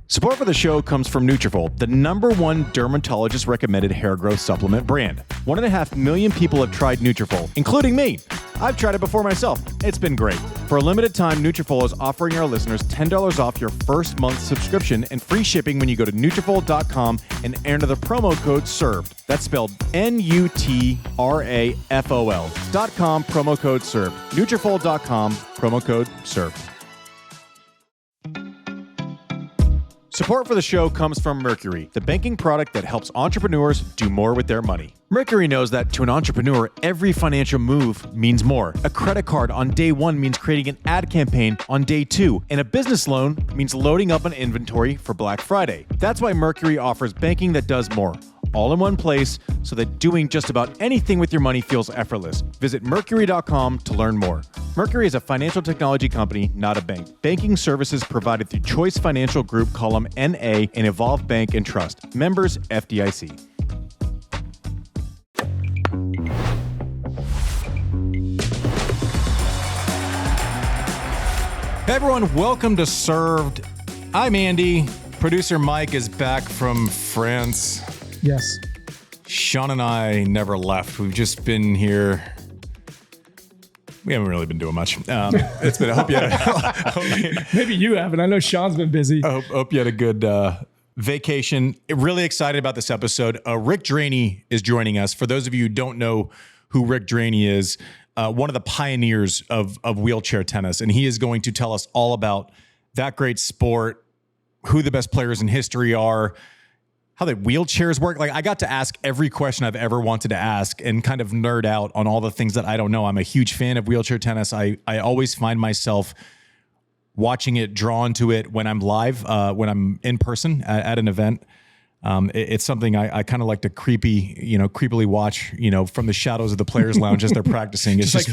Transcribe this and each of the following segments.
Support for the show comes from Nutrafol, the #1 dermatologist-recommended hair growth supplement brand. 1.5 million people have tried Nutrafol, including me. I've tried it before myself. It's been great. For a limited time, Nutrafol is offering our listeners $10 off your first month subscription and free shipping when you go to Nutrafol.com and enter the promo code SERVED. That's spelled Nutrafol.com, promo code SERVED. Nutrafol.com, promo code SERVED. Support for the show comes from Mercury, the banking product that helps entrepreneurs do more with their money. Mercury knows that to an entrepreneur, every financial move means more. A credit card on day one means creating an ad campaign on day two, and a business loan means loading up an inventory for Black Friday. That's why Mercury offers banking that does more, all in one place, so that doing just about anything with your money feels effortless. Visit Mercury.com to learn more. Mercury is a financial technology company, not a bank. Banking services provided through Choice Financial Group, column NA, and Evolve Bank and Trust. Members FDIC. Hey everyone, welcome to Served. I'm Andy. Producer Mike is back from France. Yes. Sean and I never left. We've just been here. We haven't really been doing much. It's been. I hope you had. Maybe you haven't. I know Sean's been busy. I hope you had a good vacation. Really excited about this episode. Rick Draney is joining us. For those of you who don't know who Rick Draney is, one of the pioneers of wheelchair tennis, and he is going to tell us all about that great sport, who the best players in history are, how the wheelchairs work. Like, I got to ask every question I've ever wanted to ask and kind of nerd out on all the things that I don't know. I'm a huge fan of wheelchair tennis. I always find myself watching it, drawn to it when I'm live, when I'm in person at an event. It's something I kind of like to creepily watch, from the shadows of the players' lounge as they're practicing. It's just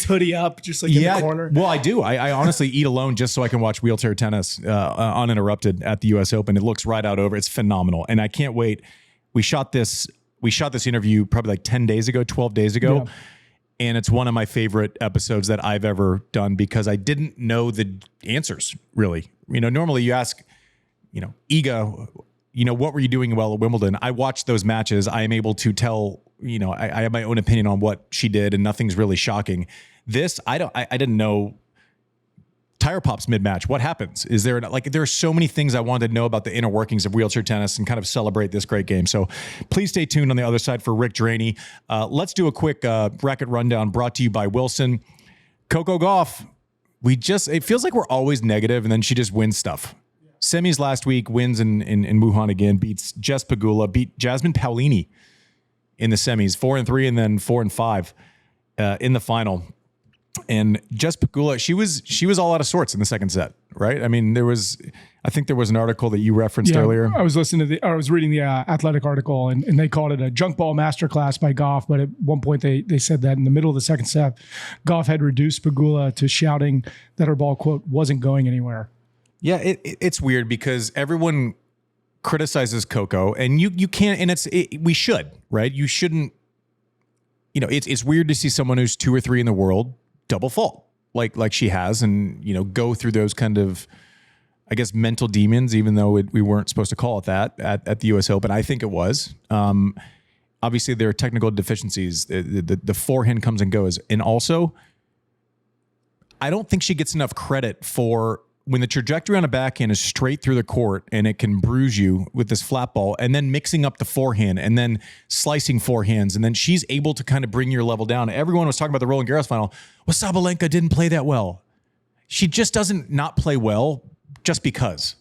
hoodie up, just like in the corner. Well, I do. I honestly eat alone just so I can watch wheelchair tennis uninterrupted at the U.S. Open. It looks right out over. It's phenomenal, and I can't wait. We shot this interview probably like 12 days ago. Yeah. And it's one of my favorite episodes that I've ever done because I didn't know the answers, really. Normally you ask, Iga, what were you doing well at Wimbledon? I watched those matches. I am able to tell, I have my own opinion on what she did, and nothing's really shocking. This, I didn't know. Tire pops mid-match. What happens? Is there there are so many things I wanted to know about the inner workings of wheelchair tennis and kind of celebrate this great game. So please stay tuned on the other side for Rick Draney. Let's do a quick Racket Rundown brought to you by Wilson. Coco Gauff. It feels like we're always negative, and then she just wins stuff. Semis last week, wins in Wuhan again, beats Jess Pegula, beat Jasmine Paolini in the semis, 4-3, and then 4-5 in the final. And Jess Pegula, she was all out of sorts in the second set, right? I mean, I think there was an article that you referenced earlier. I was reading the Athletic article, and they called it a Junkball Masterclass by Gauff. But at one point, they said that in the middle of the second set, Gauff had reduced Pegula to shouting that her ball, quote, wasn't going anywhere. Yeah, it's weird because everyone criticizes Coco, and you can't, and we should, right? You shouldn't. It's weird to see someone who's 2 or 3 in the world double fault like she has, and go through those kind of, I guess, mental demons, even though we weren't supposed to call it that at the U.S. Open. I think it was. Obviously, there are technical deficiencies. The forehand comes and goes, and also, I don't think she gets enough credit for when the trajectory on a backhand is straight through the court and it can bruise you with this flat ball, and then mixing up the forehand and then slicing forehands, and then she's able to kind of bring your level down. Everyone was talking about the Roland Garros final. Well, Sabalenka didn't play that well. She just doesn't not play well just because.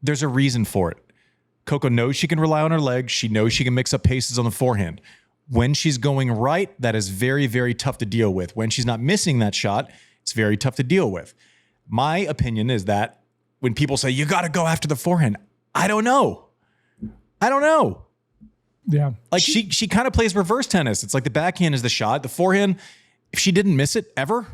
There's a reason for it. Coco knows she can rely on her legs. She knows she can mix up paces on the forehand. When she's going right, that is very, very tough to deal with. When she's not missing that shot, it's very tough to deal with. My opinion is that when people say, you got to go after the forehand, I don't know. Yeah. Like she kind of plays reverse tennis. It's like the backhand is the shot. The forehand, if she didn't miss it ever,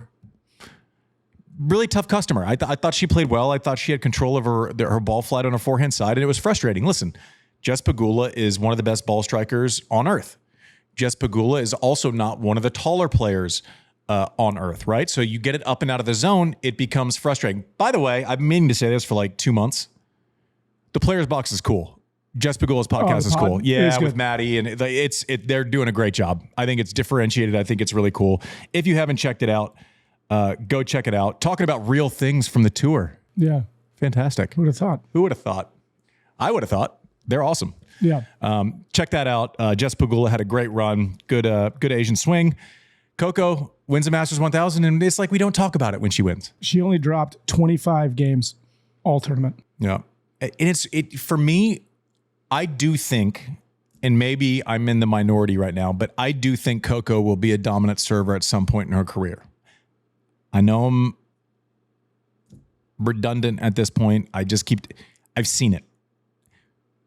really tough customer. I thought she played well. I thought she had control of her ball flight on her forehand side, and it was frustrating. Listen, Jess Pegula is one of the best ball strikers on earth. Jess Pegula is also not one of the taller players on earth, right? So you get it up and out of the zone, it becomes frustrating. By the way, I've been meaning to say this for like 2 months. The Players Box is cool. Jess Pegula's podcast is cool. Yeah, with Maddie, and they're doing a great job. I think it's differentiated. I think it's really cool. If you haven't checked it out, go check it out. Talking about real things from the tour. Yeah. Fantastic. Who would have thought? Who would have thought? I would have thought. They're awesome. Yeah. Check that out. Jess Pegula had a great run. Good Asian swing. Coco wins the Masters 1000, and it's like we don't talk about it when she wins. She only dropped 25 games all tournament. Yeah. And for me, I do think, and maybe I'm in the minority right now, but I do think Coco will be a dominant server at some point in her career. I know I'm redundant at this point. I've seen it.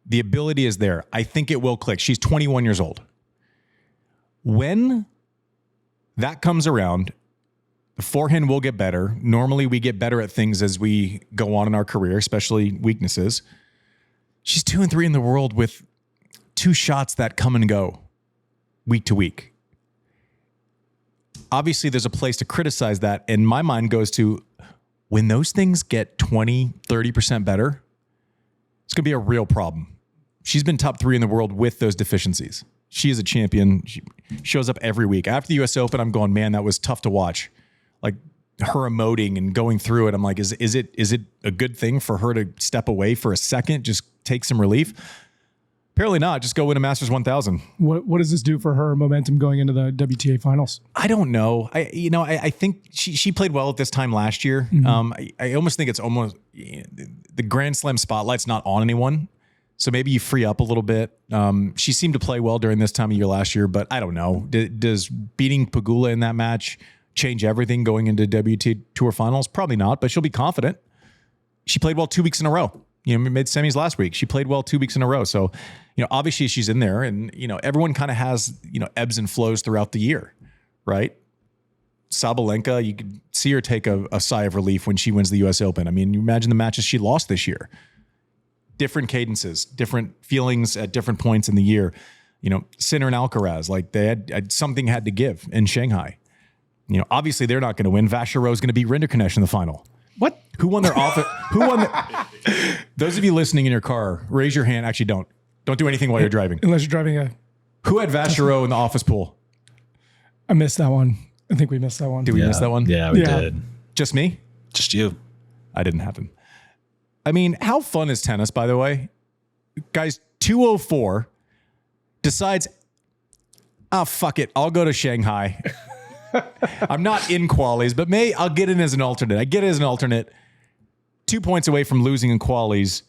The ability is there. I think it will click. She's 21 years old. When that comes around, the forehand will get better. Normally we get better at things as we go on in our career, especially weaknesses. She's 2 and 3 in the world with 2 shots that come and go week to week. Obviously, there's a place to criticize that. And my mind goes to when those things get 20, 30% better, it's going to be a real problem. She's been top 3 in the world with those deficiencies. She is a champion. She shows up every week. After the US Open, I'm going, man, that was tough to watch. Like her emoting and going through it. I'm like, is it a good thing for her to step away for a second, just take some relief? Apparently not. Just go win a Masters 1000. What does this do for her momentum going into the WTA finals? I don't know. I think she played well at this time last year. Mm-hmm. I almost think it's almost the Grand Slam spotlight's not on anyone. So maybe you free up a little bit. She seemed to play well during this time of year last year, but I don't know. Does beating Pegula in that match change everything going into WTA Tour finals? Probably not, but she'll be confident. She played well 2 weeks in a row. Made semis last week. She played well 2 weeks in a row. So, obviously she's in there, and, everyone kind of has, ebbs and flows throughout the year, right? Sabalenka, you could see her take a sigh of relief when she wins the US Open. I mean, you imagine the matches she lost this year. Different cadences, different feelings at different points in the year. Sinner and Alcaraz, like they had something had to give in Shanghai. Obviously they're not going to win. Vacherot is going to beat Rinderknech in the final. What? Who won their office? Who won? Those of you listening in your car, raise your hand. Actually, don't do anything while you're driving. Unless you're driving a. Who had Vacherot in the office pool? I missed that one. I think we missed that one. Did we miss that one? Yeah, we did. Just me? Just you. I didn't have him. I mean, how fun is tennis, by the way? Guys, 204 decides, fuck it. I'll go to Shanghai. I'm not in qualies, but I'll get in as an alternate. I get it as an alternate. 2 points away from losing in qualies.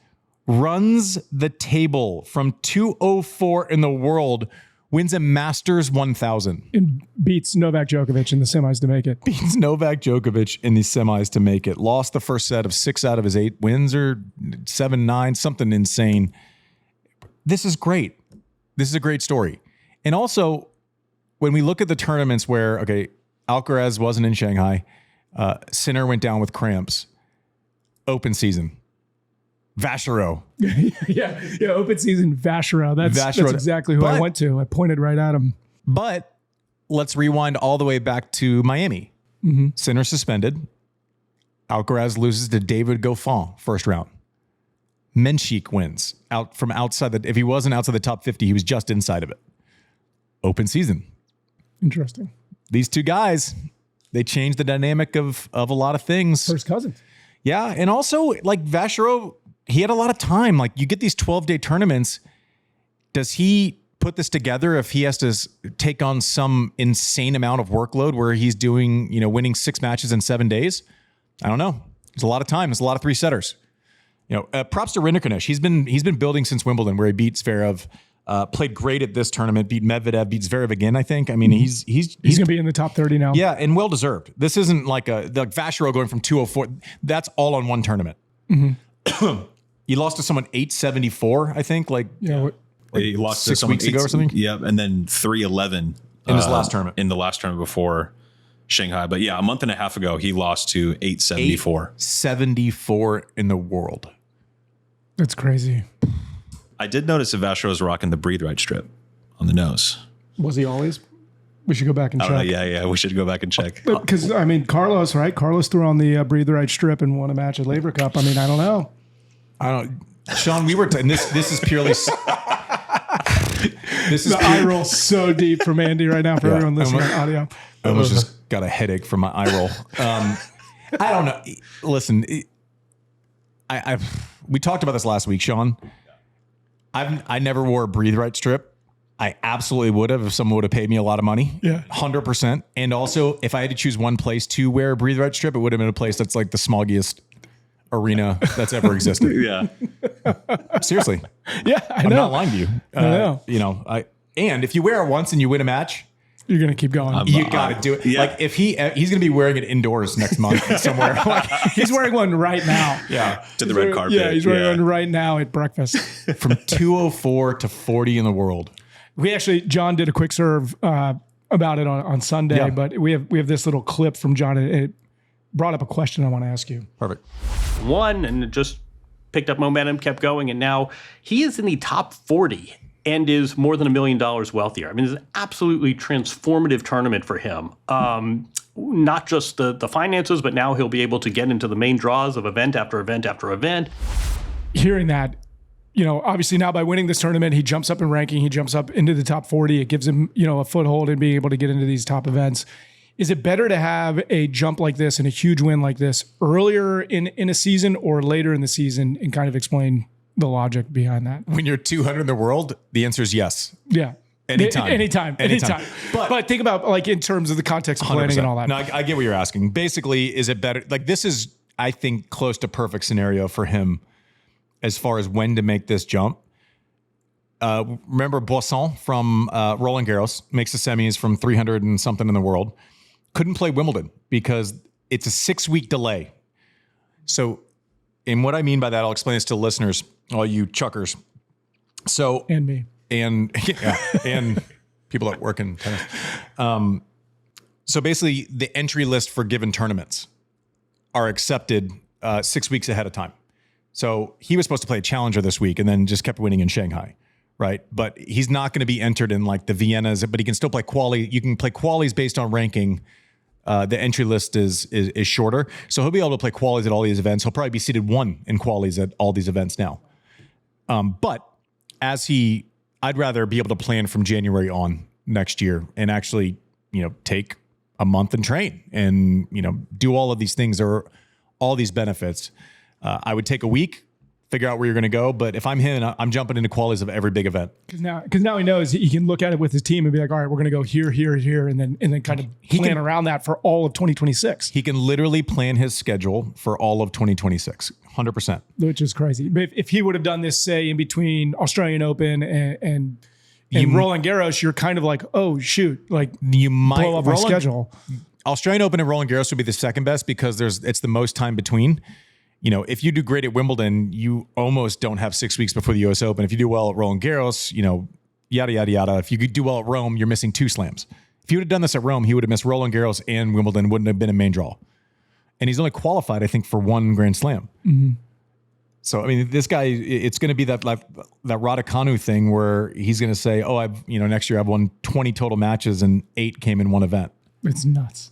Runs the table from 204 in the world. Wins a Masters 1000. And beats Novak Djokovic in the semis to make it. Beats Novak Djokovic in the semis to make it. Lost the first set of 6 out of his 8 wins, or 7-9, something insane. This is great. This is a great story. And also, when we look at the tournaments where, Alcaraz wasn't in Shanghai, Sinner went down with cramps, open season, Vacherot. yeah, open season, Vacherot. That's exactly who I went to. I pointed right at him. But let's rewind all the way back to Miami. Mm-hmm. Sinner suspended. Alcaraz loses to David Goffin first round. Menchik wins out from outside. If he wasn't outside the top 50, he was just inside of it. Open season. Interesting. These two guys, they changed the dynamic of a lot of things. First cousins. Yeah. And also, like Vacherot, he had a lot of time. Like, you get these 12-day tournaments. Does he put this together if he has to take on some insane amount of workload where he's doing, winning 6 matches in 7 days? I don't know. There's a lot of time. There's a lot of 3-setters. Props to Rinderknech. He's been building since Wimbledon, where he beat Zverev. Played great at this tournament, beat Medvedev, beat Zverev again, I think. I mean, he's going to be in the top 30 now. Yeah, and well-deserved. This isn't like Vacherot going from 204. That's all on one tournament. Mm-hmm. He lost to someone 874, I think. He lost 6 weeks ago or something. Yep, and then 311 in his last tournament. In the last tournament before Shanghai. But yeah, a month and a half ago, he lost to 874. 874 in the world. That's crazy. I did notice that Vacherot was rocking the breathe right strip on the nose. Was he always? We should go back and check. Yeah, we should go back and check. Because, Carlos, right? Carlos threw on the breathe right strip and won a match at Labor Cup. I mean, I don't know. Sean, we were, and this is purely, this is The eye roll so deep from Andy right now for everyone listening on audio. I almost just got a headache from my eye roll. I don't know. Listen, we talked about this last week, Sean. I never wore a breathe right strip. I absolutely would have if someone would have paid me a lot of money. Yeah. 100%. And also, if I had to choose one place to wear a breathe right strip, it would have been a place that's like the smoggiest arena that's ever existed. Yeah. Seriously. Yeah, I know. I'm not lying to you. I know. And if you wear it once and you win a match, You're going to keep going. you got to do it. Yeah. Like if he's going to be wearing it indoors next month somewhere. Like, He's wearing one right now. yeah. To the red carpet. Yeah, he's wearing one right now at breakfast. From 204 to 40 in the world. We actually, John did a quick serve about it on Sunday, Yeah. but we have this little clip from John. It brought up a question I want to ask you. Perfect. Won and it just picked up momentum, kept going, and now he is in the top 40 and is more than $1 million wealthier. I mean, it's an absolutely transformative tournament for him. Not just the finances, but now he'll be able to get into the main draws of event after event after event. Hearing that, obviously now by winning this tournament, he jumps up in ranking. He jumps up into the top 40. It gives him, a foothold in being able to get into these top events. Is it better to have a jump like this and a huge win like this earlier in a season or later in the season, and kind of explain the logic behind that? When you're 200 in the world, the answer is yes. Yeah. Anytime. Anytime. But think about like in terms of the context of planning 100%. and all that. No, I get what you're asking. Basically, is it better? Like this is, I think, close to perfect scenario for him as far as when to make this jump. Remember Boisson from Roland Garros makes the semis from 300 and something in the world. Couldn't play Wimbledon because it's a 6-week delay. So, and what I mean by that, I'll explain this to listeners, all you chuckers. So, And me. and people that work in tennis. So basically, the entry list for given tournaments are accepted 6 weeks ahead of time. So he was supposed to play a challenger this week and then just kept winning in Shanghai, right? But he's not going to be entered in like the Viennas, but he can still play quali. You can play qualis based on ranking. The entry list is shorter. So he'll be able to play qualis at all these events. He'll probably be seated 1 in qualis at all these events now. But I'd rather be able to plan from January on next year and actually, take a month and train and, do all of these things or all these benefits. I would take a week, figure out where you're going to go. But if I'm him, I'm jumping into qualities of every big event. Because now he knows he can look at it with his team and be like, all right, we're going to go here, here, here, and then kind of plan around that for all of 2026. He can literally plan his schedule for all of 2026, 100%. Which is crazy. But if he would have done this, say, in between Australian Open and Roland Garros, you're kind of like, oh, shoot, like you might blow up my schedule. Australian Open and Roland Garros would be the second best because it's the most time between. If you do great at Wimbledon, you almost don't have 6 weeks before the US Open. If you do well at Roland Garros, yada, yada, yada. If you could do well at Rome, you're missing 2 slams. If he would have done this at Rome, he would have missed Roland Garros and Wimbledon, wouldn't have been a main draw. And he's only qualified, I think, for 1 Grand Slam. Mm-hmm. So, I mean, this guy, it's going to be that Raducanu thing where he's going to say, oh, next year I've won 20 total matches and 8 came in 1 event. It's nuts.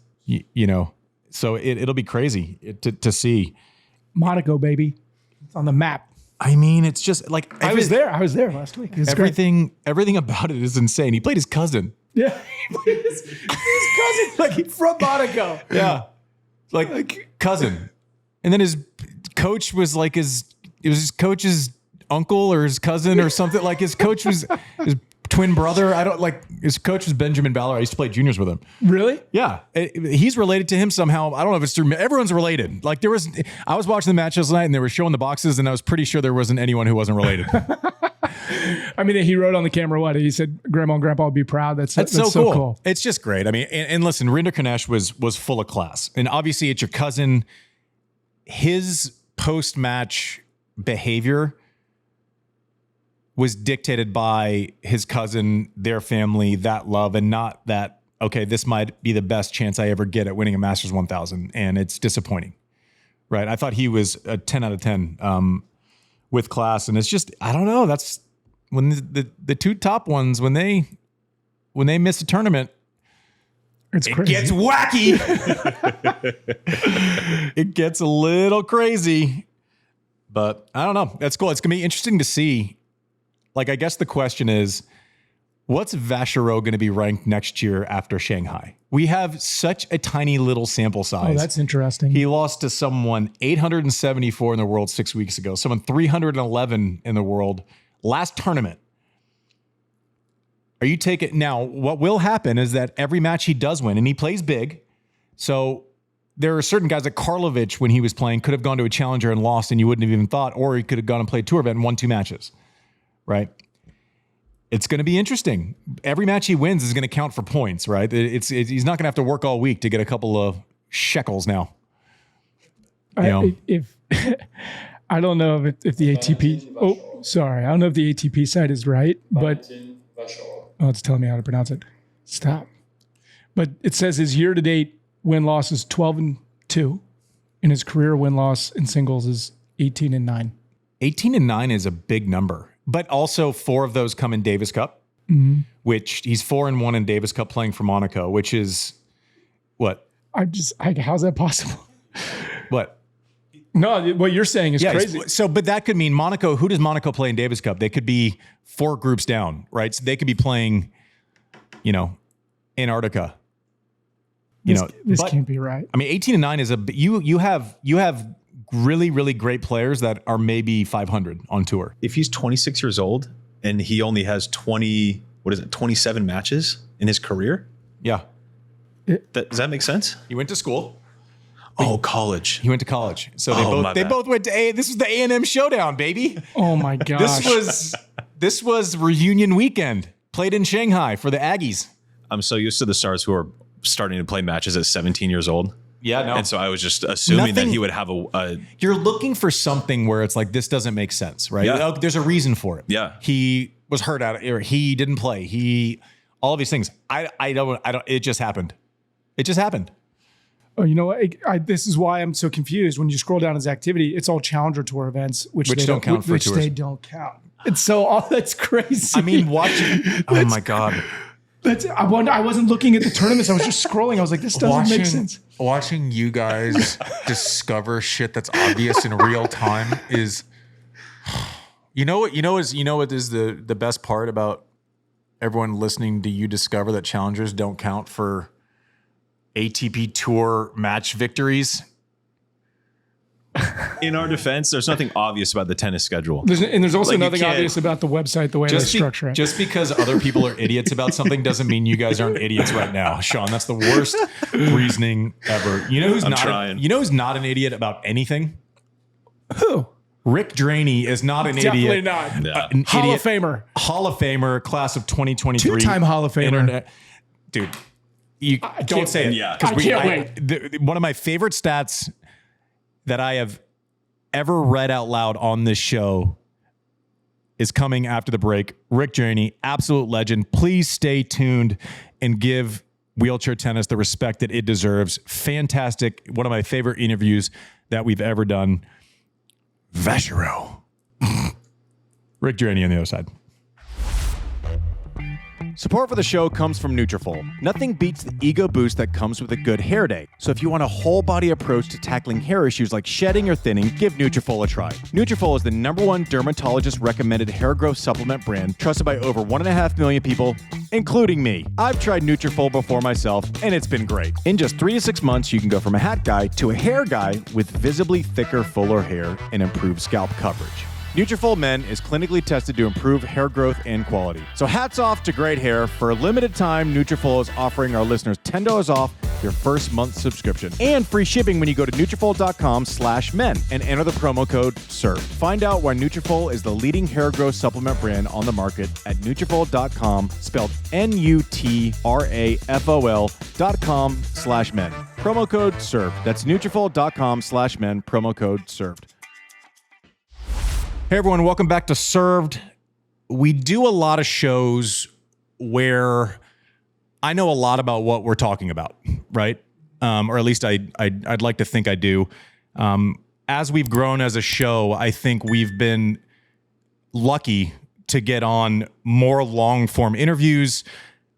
So it'll be crazy to see. Monaco, baby. It's on the map. I mean, it's just like I was there last week. Everything about it is insane. He played his cousin. Yeah, he played his cousin, like from Monaco. Yeah, like cousin, and then his coach was like it was his coach's uncle or his cousin or something. Like his coach was his twin brother. His coach was Benjamin Ballard. I used to play juniors with him. Really? Yeah. He's related to him somehow. I don't know if it's through, everyone's related. Like I was watching the match last night and they were showing the boxes and I was pretty sure there wasn't anyone who wasn't related. I mean, he wrote on the camera, he said, Grandma and Grandpa would be proud. That's so cool. It's just great. I mean, and listen, Rinderknech was full of class and obviously it's your cousin. His post-match behavior was dictated by his cousin, their family, that love, and not that, okay, this might be the best chance I ever get at winning a Masters 1000. And it's disappointing, right? I thought he was a 10 out of 10 with class. And it's just, I don't know. That's when the 2 top ones, when they miss a tournament, it gets wacky. It gets a little crazy. But I don't know. That's cool. It's going to be interesting to see. Like, I guess the question is, what's Vacherot going to be ranked next year after Shanghai? We have such a tiny little sample size. Oh, that's interesting. He lost to someone 874 in the world 6 weeks ago, someone 311 in the world last tournament. Are you taking now? What will happen is that every match he does win, and he plays big. So there are certain guys like Karlovic, when he was playing, could have gone to a challenger and lost, and you wouldn't have even thought, or he could have gone and played a tour event and won 2 matches, right? It's going to be interesting. Every match he wins is going to count for points, right? He's not going to have to work all week to get a couple of shekels now. If I don't know if the ATP. Oh, sorry, I don't know if the ATP site is right, but it's telling me how to pronounce it. Stop. But it says his year-to-date win-loss is 12-2, and his career win-loss in singles is 18-9. 18-9 is a big number, but also 4 of those come in Davis Cup, which he's 4-1 in Davis Cup playing for Monaco, which is what? How's that possible? What? No, what you're saying is crazy. So, but that could mean Monaco. Who does Monaco play in Davis Cup? They could be 4 groups down, right? So they could be playing, Antarctica. This can't be right. I mean, 18-9 is you have really, really great players that are maybe 500 on tour. If he's 26 years old and he only has 27 matches in his career? Yeah. Does that make sense? He went to school. Oh, college. He went to college. So they both went to this was the A&M showdown, baby. Oh my gosh. This was reunion weekend. Played in Shanghai for the Aggies. I'm so used to the stars who are starting to play matches at 17 years old. Yeah, no. And so I was just assuming that he would have a You're looking for something where it's like, this doesn't make sense, right? Yeah. There's a reason for it. Yeah. He was hurt or he didn't play. All of these things. I don't, it just happened. It just happened. Oh, you know what? This is why I'm so confused. When you scroll down his activity, it's all Challenger Tour events, which they don't count for tours. They don't count. And so that's crazy. I mean, watching. Oh my God. I wasn't looking at the tournaments. I was just scrolling. I was like, this doesn't make sense. Watching you guys discover shit that's obvious in real time is, you know what is the best part about everyone listening to you discover that challengers don't count for ATP Tour match victories? In our defense, there's nothing obvious about the tennis schedule. There's also nothing obvious about the website, the way they structure it. Just because other people are idiots about something doesn't mean you guys aren't idiots right now. Sean, that's the worst reasoning ever. You know who's not an idiot about anything? Who? Rick Draney is not an idiot. Definitely not. An Hall idiot. of Famer. Hall of Famer, class of 2023. 2-time Hall of Famer. Dude, you don't say it. Yeah. I can't wait. One of my favorite stats that I have ever read out loud on this show is coming after the break. Rick Draney, absolute legend. Please stay tuned and give wheelchair tennis the respect that it deserves. Fantastic. One of my favorite interviews that we've ever done. Vacherot. Rick Draney on the other side. Support for the show comes from Nutrafol. Nothing beats the ego boost that comes with a good hair day. So if you want a whole body approach to tackling hair issues like shedding or thinning, give Nutrafol a try. Nutrafol is the #1 dermatologist recommended hair growth supplement brand trusted by over 1.5 million people, including me. I've tried Nutrafol before myself, and it's been great. In just 3 to 6 months, you can go from a hat guy to a hair guy with visibly thicker, fuller hair and improved scalp coverage. Nutrafol Men is clinically tested to improve hair growth and quality. So hats off to great hair. For a limited time, Nutrafol is offering our listeners $10 off your first month subscription and free shipping when you go to Nutrafol.com/men and enter the promo code SERVE. Find out why Nutrafol is the leading hair growth supplement brand on the market at Nutrafol.com, spelled Nutrafol.com/men. Promo code SERVE. That's Nutrafol.com/men, promo code SERVED. Hey everyone, welcome back to Served. We do a lot of shows where I know a lot about what we're talking about, right? Or at least I'd like to think I do. As we've grown as a show, I think we've been lucky to get on more long-form interviews.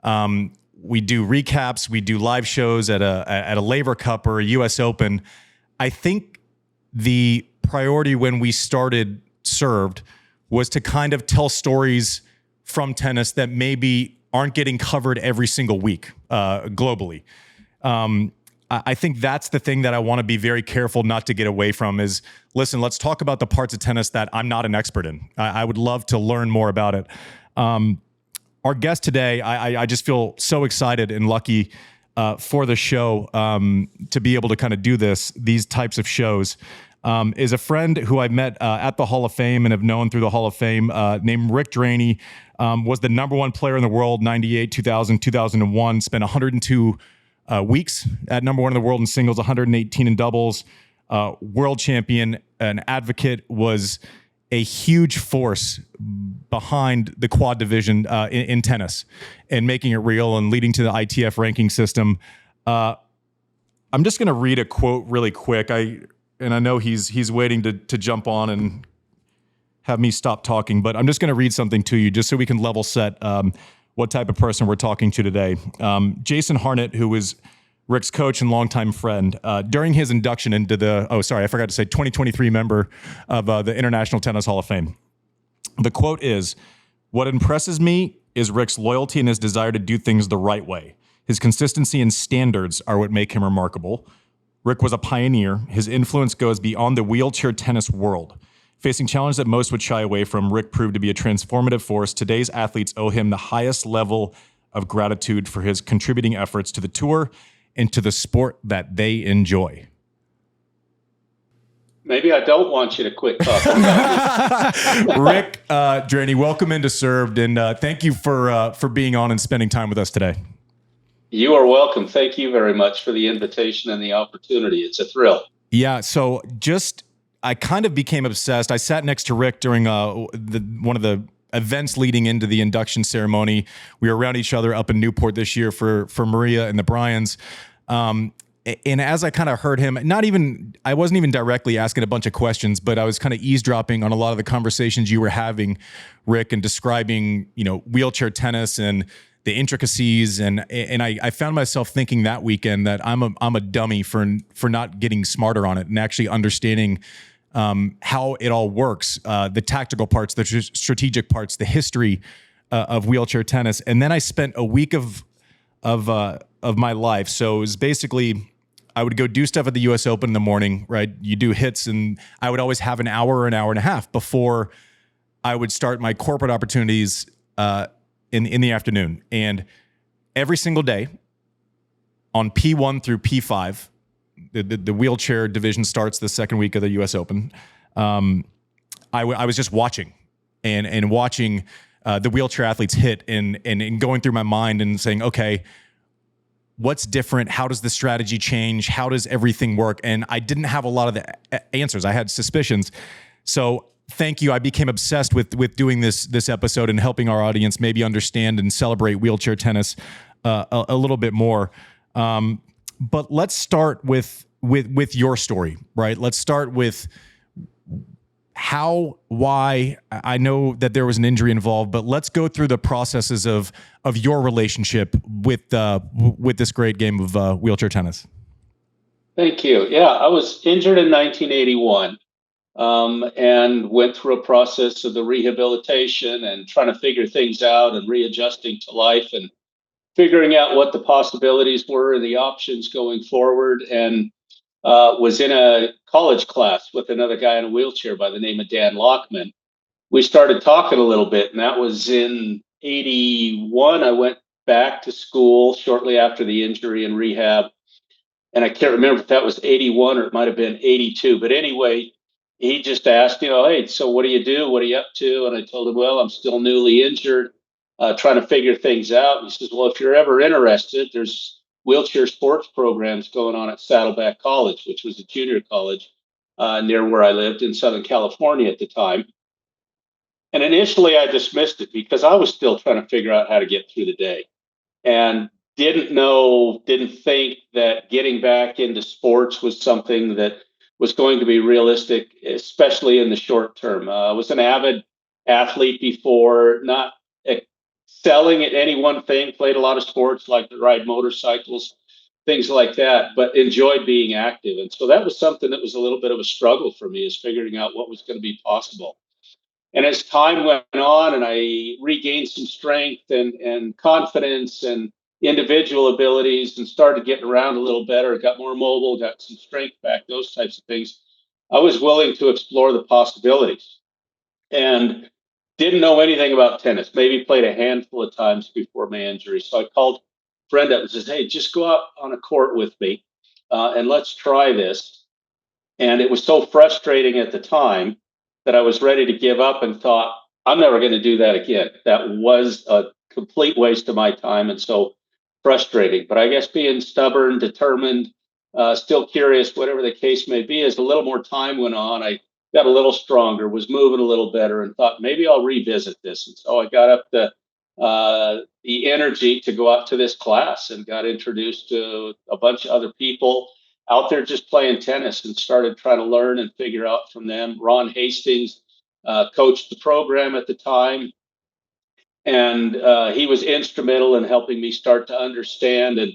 We do recaps, we do live shows at a Laver Cup or a US Open. I think the priority when we started Served was to kind of tell stories from tennis that maybe aren't getting covered every single week globally. I think that's the thing that I want to be very careful not to get away from is, listen, let's talk about the parts of tennis that I'm not an expert in. I would love to learn more about it. Our guest today, I just feel so excited and lucky for the show to be able to kind of do these types of shows. Is a friend who I met at the Hall of Fame and have known through the Hall of Fame named Rick Draney. Was the number one player in the world, 98, 2000, 2001, spent 102 weeks at number one in the world in singles, 118 in doubles, world champion, an advocate, was a huge force behind the quad division in tennis and making it real and leading to the ITF ranking system. I'm just going to read a quote really quick. I know he's waiting to jump on and have me stop talking, but I'm just going to read something to you just so we can level set what type of person we're talking to today. Jason Harnett, who was Rick's coach and longtime friend, during his induction into the 2023 member of the International Tennis Hall of Fame. The quote is, "What impresses me is Rick's loyalty and his desire to do things the right way. His consistency and standards are what make him remarkable. Rick was a pioneer. His influence goes beyond the wheelchair tennis world. Facing challenges that most would shy away from, Rick proved to be a transformative force. Today's athletes owe him the highest level of gratitude for his contributing efforts to the tour and to the sport that they enjoy." Maybe I don't want you to quit talking about this. Rick Draney, welcome into Served, and thank you for being on and spending time with us today. You are welcome. Thank you very much for the invitation and the opportunity. It's a thrill. Yeah, so I kind of became obsessed. I sat next to Rick during one of the events leading into the induction ceremony. We were around each other up in Newport this year for Maria and the Bryans. And as I kind of heard him, I wasn't even directly asking a bunch of questions, but I was kind of eavesdropping on a lot of the conversations you were having, Rick, and describing, wheelchair tennis and the intricacies. And I found myself thinking that weekend that I'm a dummy for not getting smarter on it and actually understanding how it all works, the tactical parts, the strategic parts, the history of wheelchair tennis. And then I spent a week of my life. So it was basically, I would go do stuff at the US Open in the morning, right? You do hits, and I would always have an hour or an hour and a half before I would start my corporate opportunities in the afternoon. And every single day on P1 through P5, the wheelchair division starts the second week of the US Open. I was just watching and watching the wheelchair athletes hit and going through my mind and saying, okay, what's different? How does the strategy change? How does everything work? And I didn't have a lot of the answers. I had suspicions. So thank you. I became obsessed with doing this episode and helping our audience maybe understand and celebrate wheelchair tennis a little bit more. But let's start with your story, right? Let's start with how, why. I know that there was an injury involved, but let's go through the processes of your relationship with this great game of wheelchair tennis. Thank you. Yeah, I was injured in 1981 and went through a process of the rehabilitation and trying to figure things out and readjusting to life and figuring out what the possibilities were and the options going forward, and was in a college class with another guy in a wheelchair by the name of Dan Lockman. We started talking a little bit, and that was in 81. I went back to school shortly after the injury and rehab, and I can't remember if that was 81 or it might have been 82. But anyway, he just asked, hey, so what do you do? What are you up to? And I told him, well, I'm still newly injured. Trying to figure things out. And he says, well, if you're ever interested, there's wheelchair sports programs going on at Saddleback College, which was a junior college near where I lived in Southern California at the time. And initially I dismissed it because I was still trying to figure out how to get through the day and didn't think that getting back into sports was something that was going to be realistic, especially in the short term. I was an avid athlete before, not excelling at any one thing, played a lot of sports, like to ride motorcycles, things like that, but enjoyed being active. And so that was something that was a little bit of a struggle for me, is figuring out what was going to be possible. And as time went on and I regained some strength and confidence and individual abilities and started getting around a little better, got more mobile, got some strength back, those types of things, I was willing to explore the possibilities. And didn't know anything about tennis, maybe played a handful of times before my injury. So I called a friend up and says, hey, just go out on a court with me and let's try this. And it was so frustrating at the time that I was ready to give up and thought, I'm never going to do that again. That was a complete waste of my time and so frustrating. But I guess being stubborn, determined, still curious, whatever the case may be, as a little more time went on, I got a little stronger, was moving a little better, and thought maybe I'll revisit this. And so I got up the energy to go out to this class and got introduced to a bunch of other people out there just playing tennis, and started trying to learn and figure out from them. Ron Hastings coached the program at the time, and he was instrumental in helping me start to understand. And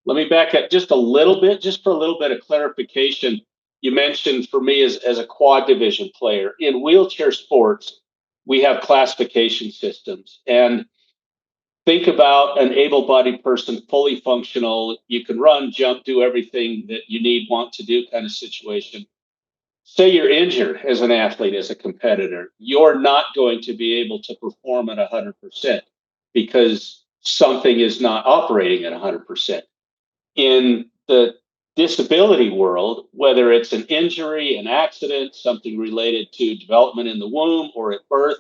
let me back up just a little bit, just for a little bit of clarification. You mentioned for me as a quad division player in wheelchair sports, we have classification systems. And think about an able-bodied person, fully functional. You can run, jump, do everything that you need, want to do kind of situation. Say you're injured as an athlete, as a competitor, you're not going to be able to perform at 100% because something is not operating at 100%. In the disability world, whether it's an injury, an accident, something related to development in the womb or at birth,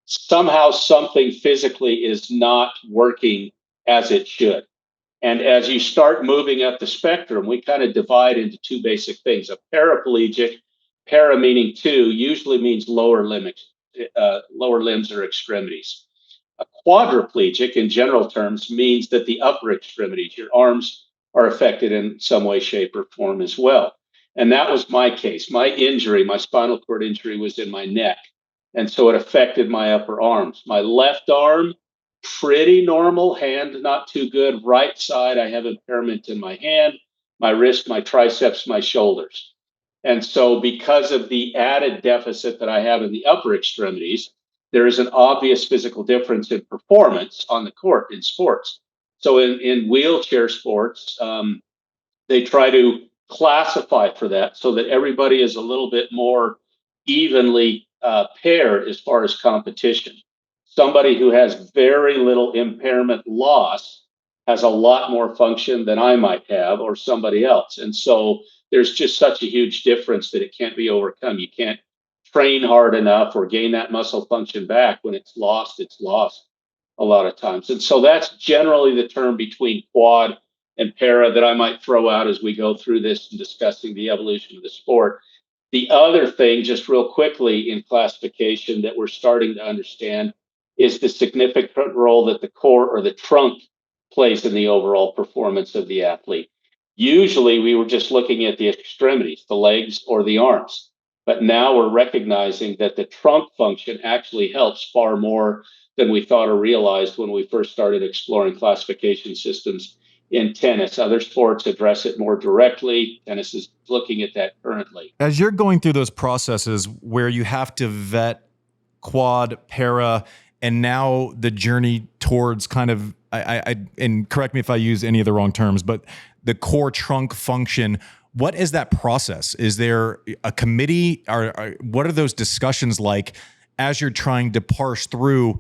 somehow something physically is not working as it should. And as you start moving up the spectrum, we kind of divide into two basic things. A paraplegic, para meaning two, usually means lower limbs or extremities. A quadriplegic, in general terms, means that the upper extremities, your arms, are affected in some way, shape, or form as well. And that was my case. My injury, my spinal cord injury, was in my neck. And so it affected my upper arms. My left arm, pretty normal. Hand, not too good. Right side, I have impairment in my hand, my wrist, my triceps, my shoulders. And so because of the added deficit that I have in the upper extremities, there is an obvious physical difference in performance on the court in sports. So in wheelchair sports, they try to classify for that so that everybody is a little bit more evenly paired as far as competition. Somebody who has very little impairment loss has a lot more function than I might have, or somebody else. And so there's just such a huge difference that it can't be overcome. You can't train hard enough or gain that muscle function back. When it's lost a lot of times. And so that's generally the term between quad and para that I might throw out as we go through this and discussing the evolution of the sport. The other thing, just real quickly in classification that we're starting to understand, is the significant role that the core or the trunk plays in the overall performance of the athlete. Usually we were just looking at the extremities, the legs or the arms, but now we're recognizing that the trunk function actually helps far more than we thought or realized when we first started exploring classification systems in tennis. Other sports address it more directly. Tennis is looking at that currently. As you're going through those processes where you have to vet quad, para, and now the journey towards kind of, and correct me if I use any of the wrong terms, but the core trunk function, what is that process? Is there a committee? Or what are those discussions like as you're trying to parse through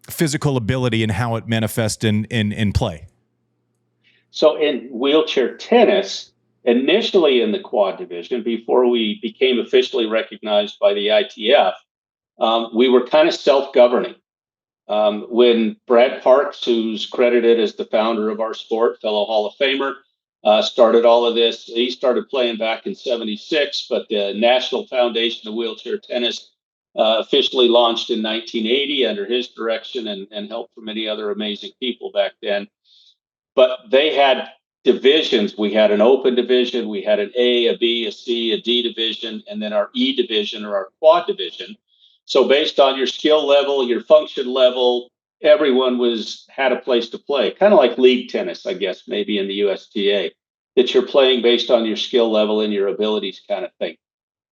physical ability and how it manifests in play? So in wheelchair tennis, initially in the quad division, before we became officially recognized by the ITF, we were kind of self-governing. When Brad Parks, who's credited as the founder of our sport, fellow Hall of Famer, started all of this, he started playing back in '76, but the National Foundation of Wheelchair Tennis officially launched in 1980 under his direction and help from many other amazing people back then. But they had divisions. We had an open division, we had an A, a B, a C, a D division, and then our E division or our quad division. So based on your skill level, your function level, everyone had a place to play, kind of like league tennis, I guess, maybe in the USTA, that you're playing based on your skill level and your abilities kind of thing.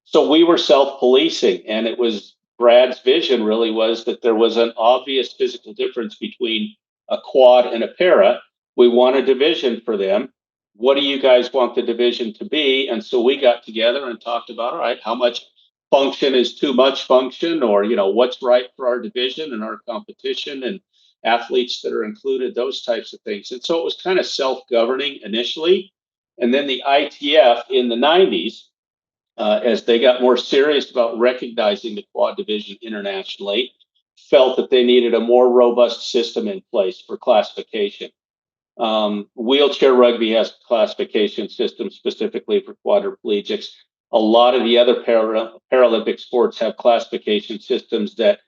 So we were self-policing, and it was Brad's vision really was that there was an obvious physical difference between a quad and a para. We want a division for them. What do you guys want the division to be? And so we got together and talked about, all right, how much function is too much function, or, what's right for our division and our competition and athletes that are included, those types of things. And so it was kind of self-governing initially. And then the ITF in the 90s, as they got more serious about recognizing the quad division internationally, felt that they needed a more robust system in place for classification. Wheelchair rugby has a classification system specifically for quadriplegics. A lot of the other Paralympic sports have classification systems that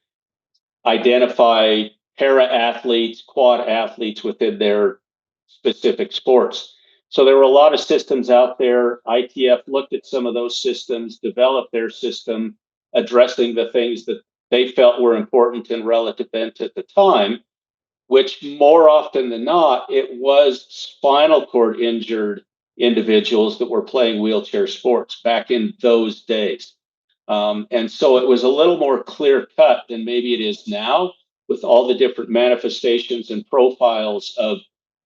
identify para athletes, quad athletes within their specific sports. So there were a lot of systems out there. ITF looked at some of those systems, developed their system, addressing the things that they felt were important and relevant at the time, which more often than not, it was spinal cord injured individuals that were playing wheelchair sports back in those days. And so it was a little more clear cut than maybe it is now, with all the different manifestations and profiles of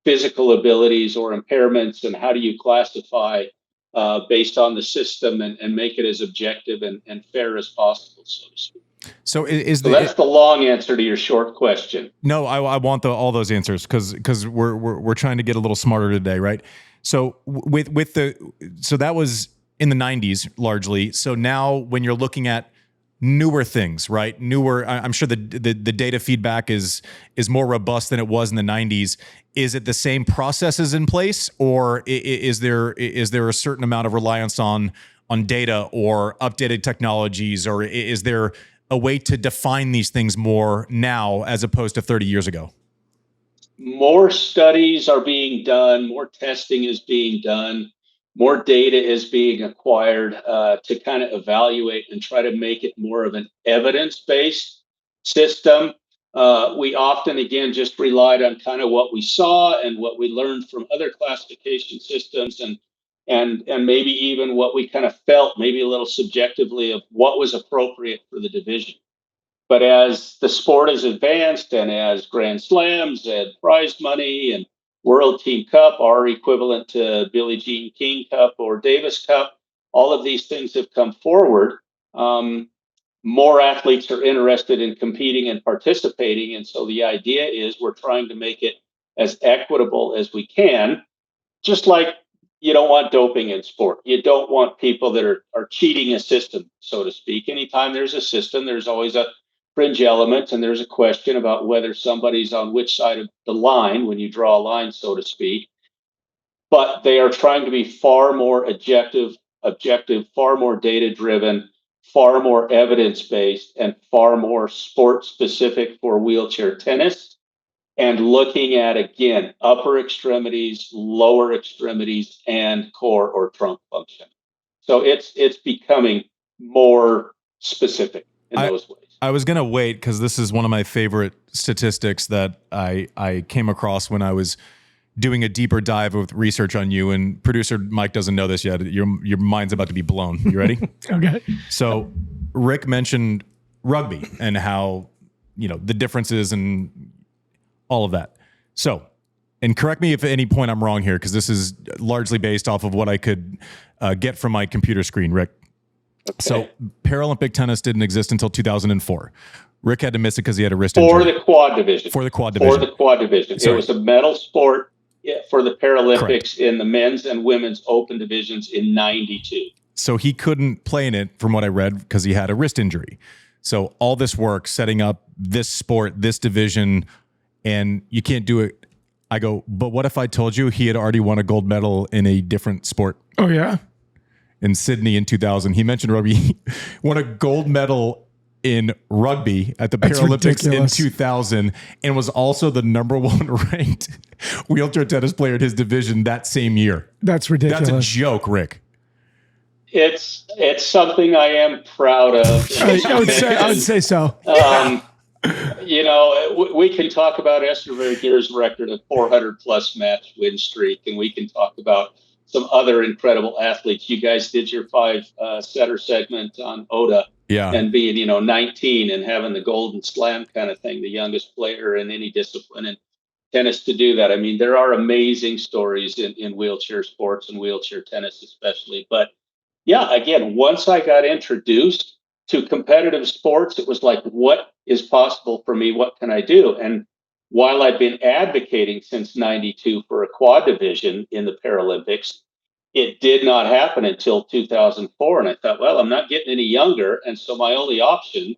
physical abilities or impairments, and how do you classify based on the system and make it as objective and fair as possible, so to speak. So that's the long answer to your short question. No, I want all those answers because we're trying to get a little smarter today, right? So so that was in the 90s largely. So now when you're looking at newer things, right? I'm sure the data feedback is more robust than it was in the 90s. Is it the same processes in place, or is there a certain amount of reliance on data or updated technologies, or is there a way to define these things more now as opposed to 30 years ago? More studies are being done, more testing is being done, more data is being acquired to kind of evaluate and try to make it more of an evidence-based system. We often, again, just relied on kind of what we saw and what we learned from other classification systems, and maybe even what we kind of felt, maybe a little subjectively, of what was appropriate for the division. But as the sport has advanced, and as Grand Slams and prize money and World Team Cup are equivalent to Billie Jean King Cup or Davis Cup, all of these things have come forward. More athletes are interested in competing and participating. And so the idea is we're trying to make it as equitable as we can, just like you don't want doping in sport. You don't want people that are cheating a system, so to speak. Anytime there's a system, there's always a fringe element, and there's a question about whether somebody's on which side of the line when you draw a line, so to speak. But they are trying to be far more objective, far more data-driven, far more evidence-based, and far more sport-specific for wheelchair tennis, and looking at, again, upper extremities, lower extremities, and core or trunk function. So it's becoming more specific in those ways. I was going to wait because this is one of my favorite statistics that I came across when I was doing a deeper dive with research on you, and producer Mike doesn't know this yet. Your mind's about to be blown. You ready? Okay. So Rick mentioned rugby and how, the differences and all of that. So, and correct me if at any point I'm wrong here, because this is largely based off of what I could get from my computer screen, Rick. Okay. So Paralympic tennis didn't exist until 2004. Rick had to miss it because he had a wrist injury. For the quad division. Sorry. It was a medal sport for the Paralympics. Correct. In the men's and women's open divisions in 92. So he couldn't play in it, from what I read, because he had a wrist injury. So all this work, setting up this sport, this division, and you can't do it. I go, but what if I told you he had already won a gold medal in a different sport? Oh, yeah? In Sydney in 2000. He mentioned rugby. He won a gold medal in rugby at the Paralympics in 2000, and was also the #1 ranked wheelchair tennis player in his division that same year. That's ridiculous. That's a joke, Rick. It's something I am proud of. I would say so. We can talk about Esther Vergeer's record of 400 plus match win streak, and we can talk about some other incredible athletes. You guys did your 5-setter segment on Oda, and being 19 and having the golden slam kind of thing, the youngest player in any discipline in tennis to do that. I mean, there are amazing stories in wheelchair sports and wheelchair tennis especially. But yeah, again, once I got introduced to competitive sports, it was like, what is possible for me? What can I do? And while I've been advocating since 92 for a quad division in the Paralympics, it did not happen until 2004. And I thought, well, I'm not getting any younger. And so my only option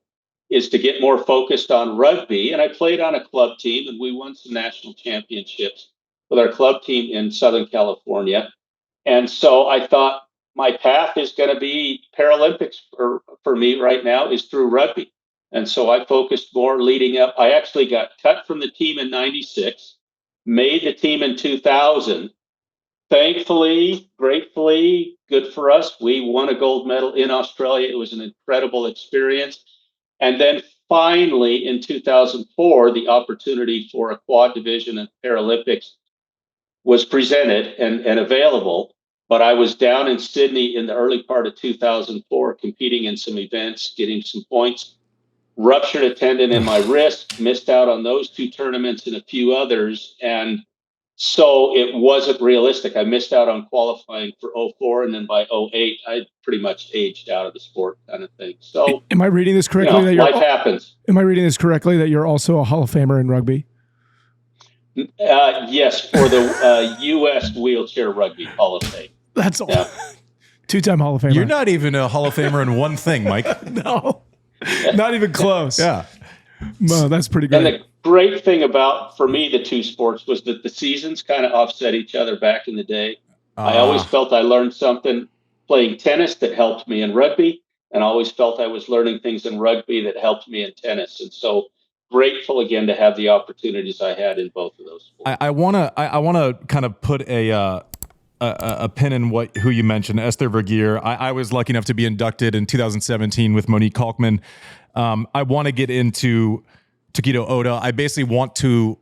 is to get more focused on rugby. And I played on a club team, and we won some national championships with our club team in Southern California. And so I thought, my path is going to be Paralympics for me right now is through rugby. And so I focused more leading up. I actually got cut from the team in 96, made the team in 2000. Thankfully, gratefully, good for us. We won a gold medal in Australia. It was an incredible experience. And then finally in 2004, the opportunity for a quad division in Paralympics was presented and available. But I was down in Sydney in the early part of 2004, competing in some events, getting some points, ruptured a tendon in my wrist, missed out on those 2 tournaments and a few others. And so it wasn't realistic. I missed out on qualifying for 04. And then by 08, I pretty much aged out of the sport kind of thing. So am I reading this correctly? Life happens. Am I reading this correctly that you're also a Hall of Famer in rugby? Yes, for the U.S. Wheelchair Rugby Hall of Fame. That's all. Yeah. 2-time Hall of Famer. You're not even a Hall of Famer in one thing, Mike. No, not even close. Yeah. No, that's pretty good. And the great thing about, for me, the 2 sports was that the seasons kind of offset each other back in the day. I always felt I learned something playing tennis that helped me in rugby, and I always felt I was learning things in rugby that helped me in tennis. And so grateful again to have the opportunities I had in both of those sports. I wanna kind of put a pin in who you mentioned, Esther Vergeer. I was lucky enough to be inducted in 2017 with Monique Kalkman. I want to get into Tokito Oda. I basically want to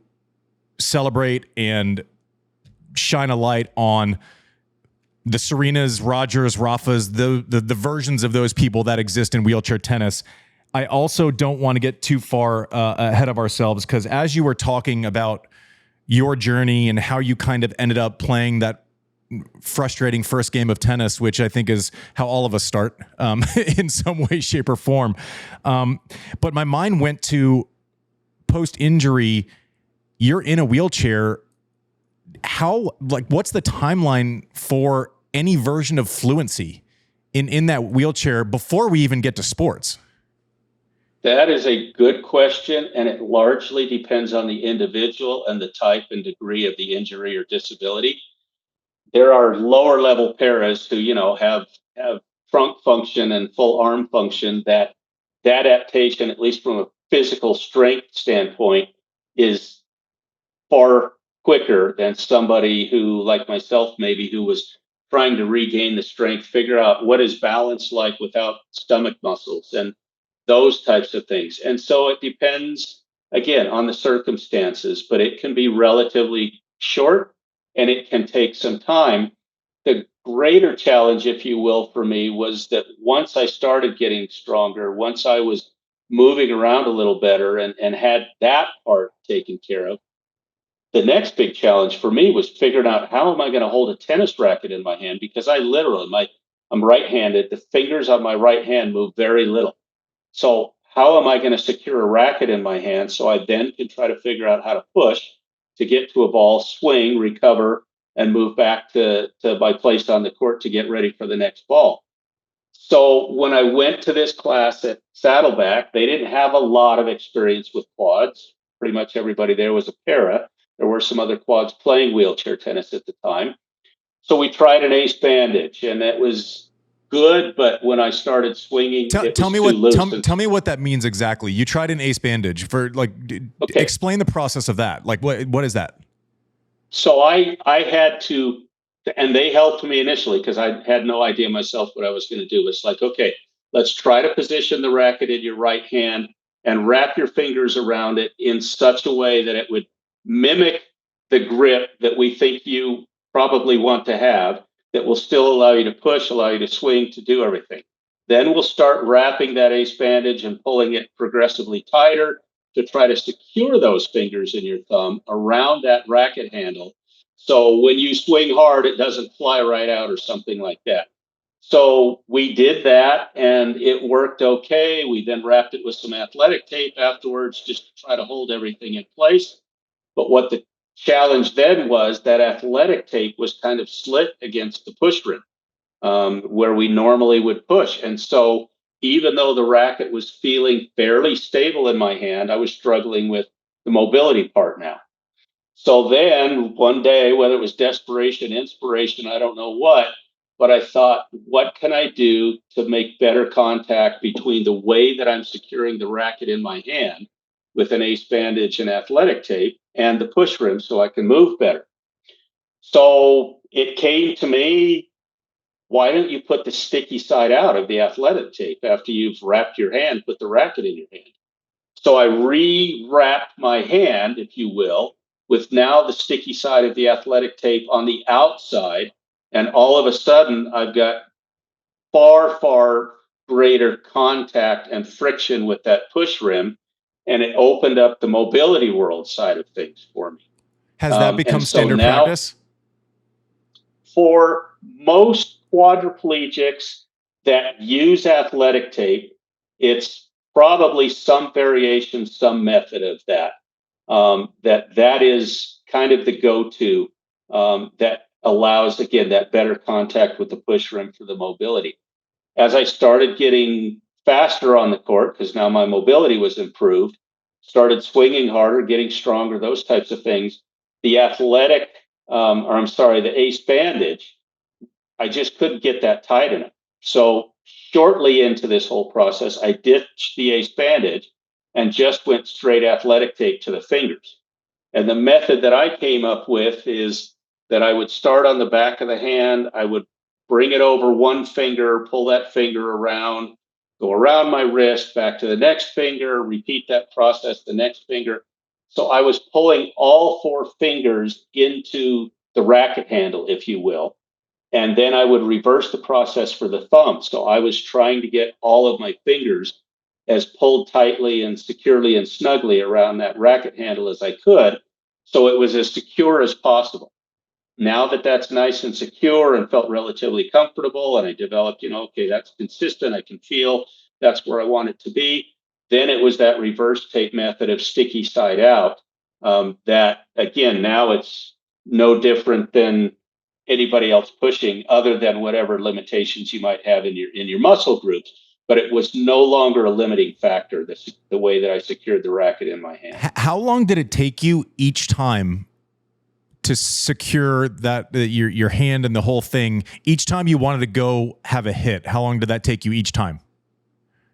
celebrate and shine a light on the Serenas, Rogers, Rafas, the versions of those people that exist in wheelchair tennis. I also don't want to get too far ahead of ourselves, because as you were talking about your journey and how you kind of ended up playing that frustrating first game of tennis, which I think is how all of us start in some way, shape, or form. But my mind went to post-injury. You're in a wheelchair. What's the timeline for any version of fluency in that wheelchair before we even get to sports? That is a good question, and it largely depends on the individual and the type and degree of the injury or disability. There are lower level paras who, have trunk function and full arm function that adaptation, at least from a physical strength standpoint, is far quicker than somebody who, like myself, maybe who was trying to regain the strength, figure out what is balance like without stomach muscles and those types of things. And so it depends, again, on the circumstances, but it can be relatively short and it can take some time. The greater challenge, if you will, for me was that once I started getting stronger, once I was moving around a little better and had that part taken care of, the next big challenge for me was figuring out, how am I going to hold a tennis racket in my hand? Because I literally, I'm right-handed. The fingers on my right hand move very little. So how am I going to secure a racket in my hand so I then can try to figure out how to push to get to a ball, swing, recover, and move back to my place on the court to get ready for the next ball. So when I went to this class at Saddleback, they didn't have a lot of experience with quads. Pretty much everybody there was a para. There were some other quads playing wheelchair tennis at the time. So we tried an ace bandage, and it was good, but when I started swinging, tell me what that means exactly. You tried an ace bandage for explain the process of that. Like what is that? So I had to, and they helped me initially because I had no idea myself what I was going to do. It's like, okay, let's try to position the racket in your right hand. and wrap your fingers around it in such a way that it would mimic the grip that we think you probably want to have, that will still allow you to push, allow you to swing, to do everything. Then we'll start wrapping that ace bandage and pulling it progressively tighter to try to secure those fingers in your thumb around that racket handle. So when you swing hard, it doesn't fly right out or something like that. So we did that and it worked okay. We then wrapped it with some athletic tape afterwards just to try to hold everything in place. But what the challenge then was, that athletic tape was kind of slit against the push rim where we normally would push. And so even though the racket was feeling fairly stable in my hand, I was struggling with the mobility part now. So then one day, whether it was desperation, inspiration, I don't know what, but I thought, what can I do to make better contact between the way that I'm securing the racket in my hand with an ace bandage and athletic tape and the push rim so I can move better? So it came to me, why don't you put the sticky side out of the athletic tape after you've wrapped your hand, put the racket in your hand? So I re-wrapped my hand, if you will, with now the sticky side of the athletic tape on the outside. And all of a sudden, I've got far, far greater contact and friction with that push rim. And it opened up the mobility world side of things for me. Has that become so standard now, practice? For most quadriplegics that use athletic tape, it's probably some variation, some method of that. That is kind of the go-to that allows, again, that better contact with the push rim for the mobility. As I started getting faster on the court, because now my mobility was improved, started swinging harder, getting stronger, those types of things, the the ace bandage, I just couldn't get that tight enough. So shortly into this whole process, I ditched the ace bandage and just went straight athletic tape to the fingers. And the method that I came up with is that I would start on the back of the hand. I would bring it over one finger, pull that finger around, go around my wrist, back to the next finger, repeat that process, the next finger. So I was pulling all four fingers into the racket handle, if you will. And then I would reverse the process for the thumb. So I was trying to get all of my fingers as pulled tightly and securely and snugly around that racket handle as I could, so it was as secure as possible. Now that that's nice and secure and felt relatively comfortable, and I developed, okay, that's consistent, I can feel that's where I want it to be. Then it was that reverse tape method of sticky side out that, again, now it's no different than anybody else pushing, other than whatever limitations you might have in your muscle groups. But it was no longer a limiting factor, the way that I secured the racket in my hand. How long did it take you each time to secure that your hand and the whole thing? Each time you wanted to go have a hit, how long did that take you each time?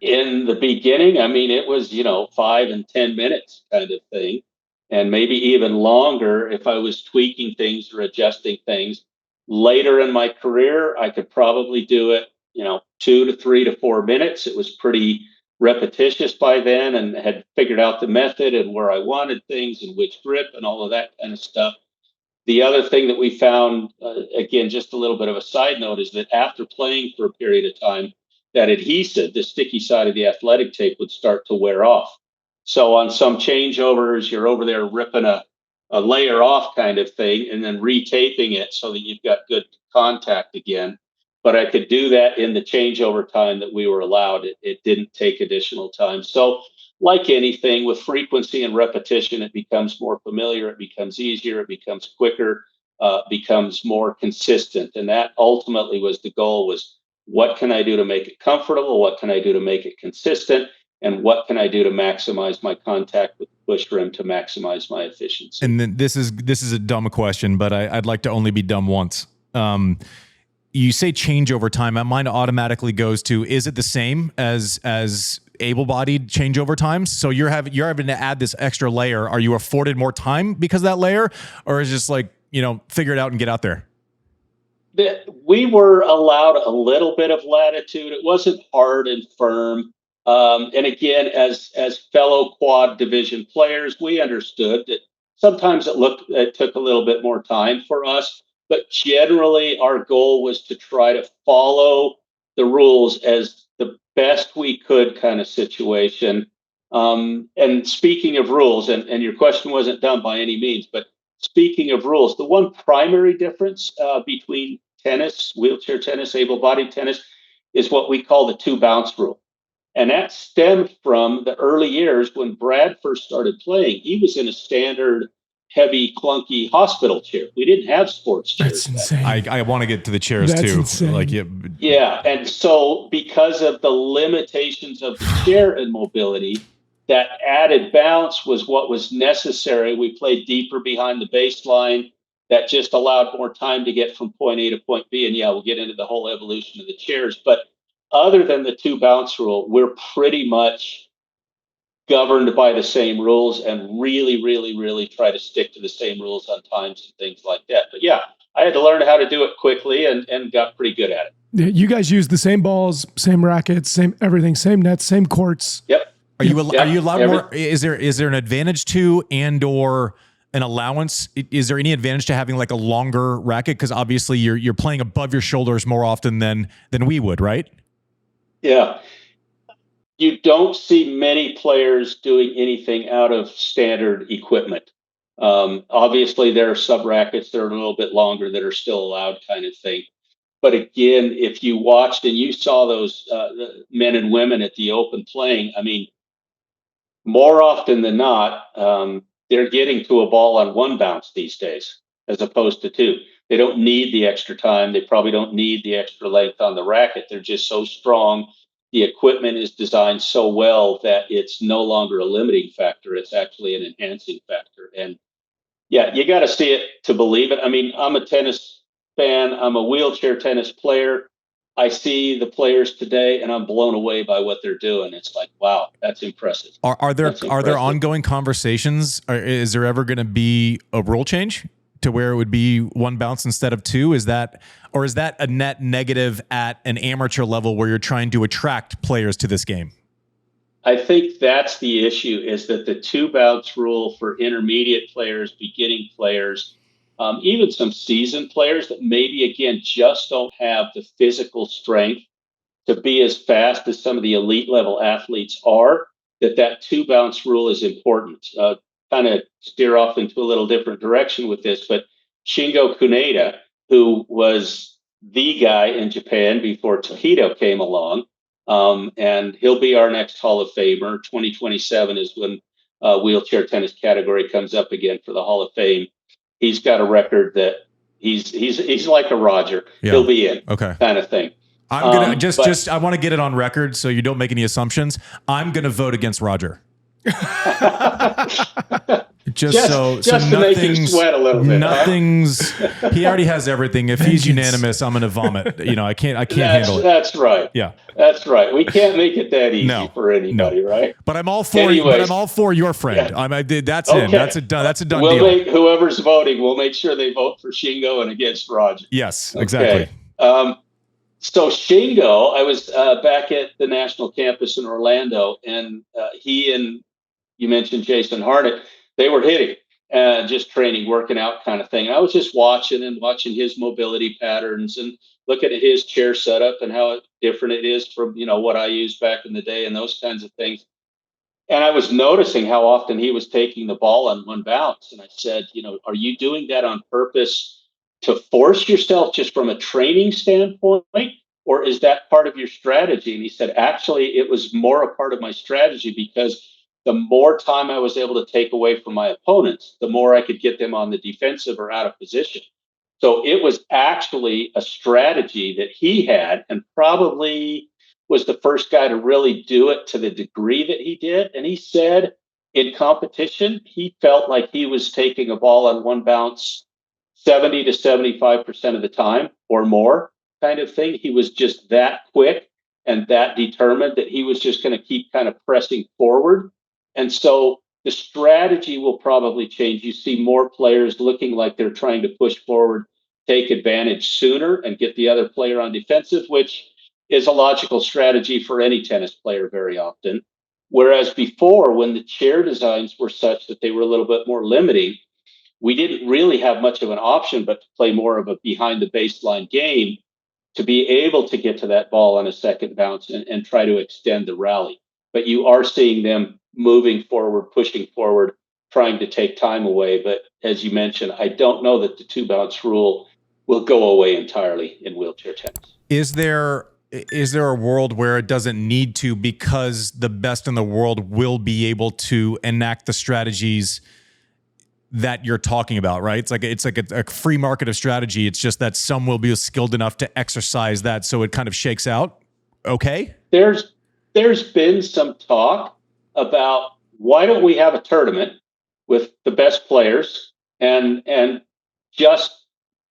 In the beginning, it was 5 and 10 minutes kind of thing, and maybe even longer if I was tweaking things or adjusting things. Later in my career, I could probably do it 2 to 3 to 4 minutes. It was pretty repetitious by then, and had figured out the method and where I wanted things and which grip and all of that kind of stuff. The other thing that we found, again, just a little bit of a side note, is that after playing for a period of time, that adhesive, the sticky side of the athletic tape, would start to wear off. So on some changeovers, you're over there ripping a layer off kind of thing and then retaping it so that you've got good contact again. But I could do that in the changeover time that we were allowed. It didn't take additional time. So like anything, with frequency and repetition, it becomes more familiar, it becomes easier, it becomes quicker, becomes more consistent. And that ultimately was the goal, was what can I do to make it comfortable? What can I do to make it consistent? And what can I do to maximize my contact with the push rim to maximize my efficiency? And then this is a dumb question, but I'd like to only be dumb once. You say change over time. My mind automatically goes to, is it the same as able-bodied changeover times? So you're having to add this extra layer. Are you afforded more time because of that layer, or is it just like, figure it out and get out there? We were allowed a little bit of latitude. It wasn't hard and firm. And again, as fellow quad division players, we understood that sometimes it took a little bit more time for us, but generally our goal was to try to follow the rules as the best we could kind of situation. And speaking of rules, and your question wasn't done by any means, but speaking of rules, the one primary difference between tennis, wheelchair tennis, able-bodied tennis, is what we call the two bounce rule. And that stemmed from the early years when Brad first started playing. He was in a standard, heavy, clunky hospital chair. We didn't have sports chairs. That's insane. I want to get to the chairs That's too. insane. Like, Yeah. And so because of the limitations of the chair and mobility, that added bounce was what was necessary. We played deeper behind the baseline. That just allowed more time to get from point A to point B. And yeah, we'll get into the whole evolution of the chairs. But other than the two bounce rule, we're pretty much governed by the same rules and really, really, really try to stick to the same rules on times and things like that. But yeah, I had to learn how to do it quickly and got pretty good at it. Yeah, you guys use the same balls, same rackets, same everything, same nets, same courts. Yep. are you allowed more? Is there an advantage to or an allowance? Is there any advantage to having like a longer racket? Because obviously you're playing above your shoulders more often than we would, right? Yeah. You don't see many players doing anything out of standard equipment. Obviously, there are sub rackets that are a little bit longer that are still allowed, kind of thing. But again, if you watched and you saw those men and women at the Open playing, I mean, more often than not, they're getting to a ball on one bounce these days as opposed to two. They don't need the extra time. They probably don't need the extra length on the racket. They're just so strong. The equipment is designed so well that it's no longer a limiting factor. It's actually an enhancing factor. And yeah, you got to see it to believe it. I mean, I'm a tennis fan. I'm a wheelchair tennis player. I see the players today and I'm blown away by what they're doing. It's like, wow, that's impressive. Are there ongoing conversations? Is there ever going to be a rule change to where it would be one bounce instead of two? Is that a net negative at an amateur level where you're trying to attract players to this game? I think that's the issue, is that the two bounce rule for intermediate players, beginning players, even some seasoned players that maybe, again, just don't have the physical strength to be as fast as some of the elite level athletes are, that two bounce rule is important. Kind of steer off into a little different direction with this, but Shingo Kunieda, who was the guy in Japan before Tokito came along, and he'll be our next Hall of Famer. 2027 is when wheelchair tennis category comes up again for the Hall of Fame. He's got a record that he's like a Roger. Yeah. He'll be in, okay, kind of thing. I'm gonna I want to get it on record so you don't make any assumptions. I'm gonna vote against Roger. just to make him sweat a little bit. Nothing's. He already has everything. If he's unanimous, I'm going to vomit. I can't handle it. That's right. Yeah, that's right. We can't make it that easy for anybody, right? But I'm all for. But I'm all for your friend. Yeah. That's okay. In. That's a done deal. Whoever's voting, we'll make sure they vote for Shingo and against Roger. Yes, exactly. So Shingo, I was back at the national campus in Orlando, and he and you mentioned Jason Harnett, they were hitting, just training, working out kind of thing. And I was just watching his mobility patterns and looking at his chair setup and how different it is from, what I used back in the day and those kinds of things. And I was noticing how often he was taking the ball on one bounce. And I said, are you doing that on purpose to force yourself just from a training standpoint? Or is that part of your strategy? And he said, actually, it was more a part of my strategy because the more time I was able to take away from my opponents, the more I could get them on the defensive or out of position. So it was actually a strategy that he had and probably was the first guy to really do it to the degree that he did. And he said in competition, he felt like he was taking a ball on one bounce 70 to 75% of the time or more kind of thing. He was just that quick and that determined that he was just going to keep kind of pressing forward. And so the strategy will probably change. You see more players looking like they're trying to push forward, take advantage sooner and get the other player on defensive, which is a logical strategy for any tennis player very often. Whereas before, when the chair designs were such that they were a little bit more limiting, we didn't really have much of an option but to play more of a behind the baseline game to be able to get to that ball on a second bounce and try to extend the rally. But you are seeing them moving forward, pushing forward, trying to take time away. But as you mentioned, I don't know that the 2-bounce rule will go away entirely in wheelchair tennis. Is there a world where it doesn't need to, because the best in the world will be able to enact the strategies that you're talking about, right? It's like a free market of strategy. It's just that some will be skilled enough to exercise that, so it kind of shakes out. Okay. There's been some talk about why don't we have a tournament with the best players and just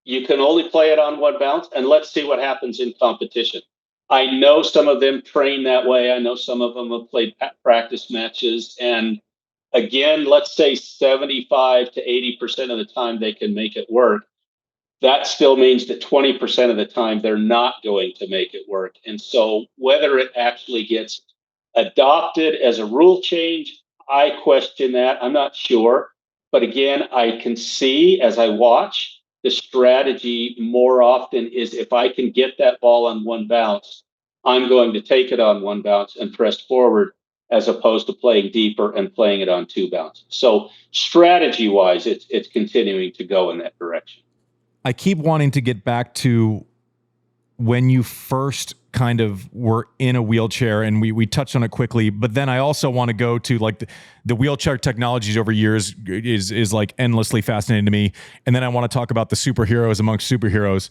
you can only play it on 1 bounce and let's see what happens in competition. I know some of them train that way. I know some of them have played practice matches, and again, let's say 75 to 80% of the time they can make it work. That still means that 20% of the time they're not going to make it work. And so whether it actually gets adopted as a rule change, I question that. I'm not sure. But again, I can see as I watch, the strategy more often is if I can get that ball on 1 bounce, I'm going to take it on 1 bounce and press forward, as opposed to playing deeper and playing it on 2 bounces. So strategy-wise, it's continuing to go in that direction. I keep wanting to get back to when you first kind of were in a wheelchair, and we touched on it quickly, but then I also want to go to like the wheelchair technologies over years is like endlessly fascinating to me. And then I want to talk about the superheroes amongst superheroes.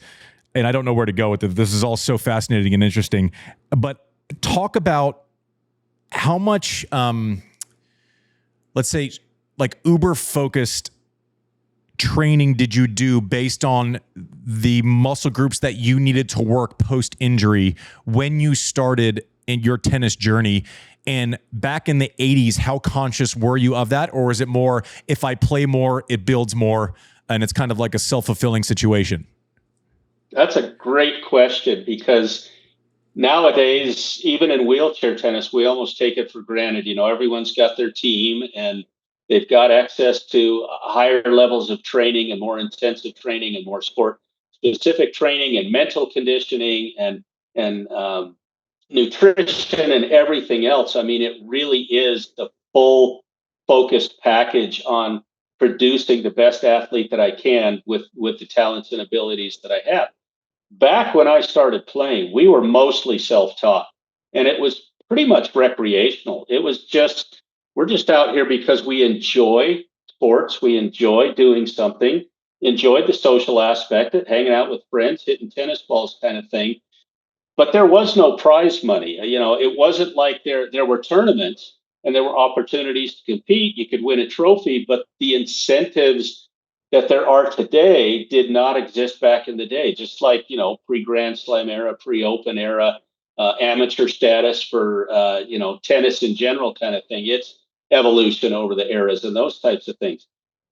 And I don't know where to go with it. This is all so fascinating and interesting, but talk about how much, let's say, like uber focused training did you do based on the muscle groups that you needed to work post injury when you started in your tennis journey? And back in the 80s, how conscious were you of that? Or is it more, if I play more, it builds more, and it's kind of like a self-fulfilling situation? That's a great question, because nowadays, even in wheelchair tennis, we almost take it for granted. You know, everyone's got their team and they've got access to higher levels of training and more intensive training and more sport specific training and mental conditioning and nutrition and everything else. I mean, it really is the full focused package on producing the best athlete that I can with the talents and abilities that I have. Back when I started playing, we were mostly self-taught, and it was pretty much recreational. It was just, we're just out here because we enjoy sports. We enjoy doing something, enjoyed the social aspect, of hanging out with friends, hitting tennis balls kind of thing. But there was no prize money. You know, it wasn't like there were tournaments and there were opportunities to compete. You could win a trophy, but the incentives that there are today did not exist back in the day. Just like, you know, pre-Grand Slam era, pre-Open era, amateur status for, tennis in general kind of thing. It's evolution over the eras and those types of things.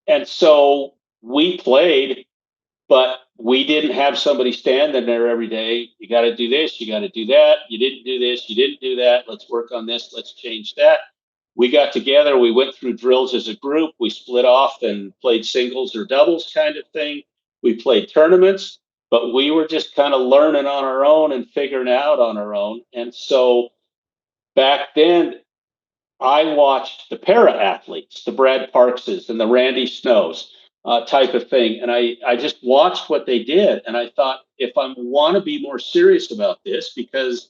And so we played, but we didn't have somebody standing there every day. You got to do this, you got to do that. You didn't do this, you didn't do that. Let's work on this, let's change that. We got together, we went through drills as a group, we split off and played singles or doubles kind of thing. We played tournaments, but we were just kind of learning on our own and figuring out on our own. And so back then, I watched the para athletes, the Brad Parkses and the Randy Snows type of thing. And I just watched what they did. And I thought, if I want to be more serious about this, because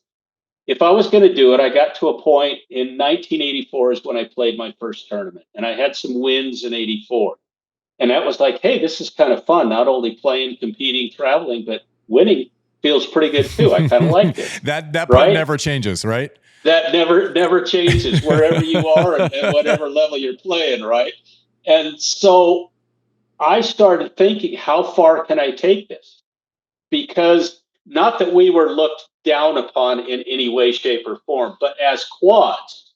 if I was going to do it, I got to a point in 1984 is when I played my first tournament. And I had some wins in 84. And that was like, hey, this is kind of fun. Not only playing, competing, traveling, but winning feels pretty good too. I kind of liked it. that part right? never changes, right? That never changes wherever you are and whatever level you're playing, right? And so I started thinking, how far can I take this? Because not that we were looked down upon in any way, shape, or form, but as quads,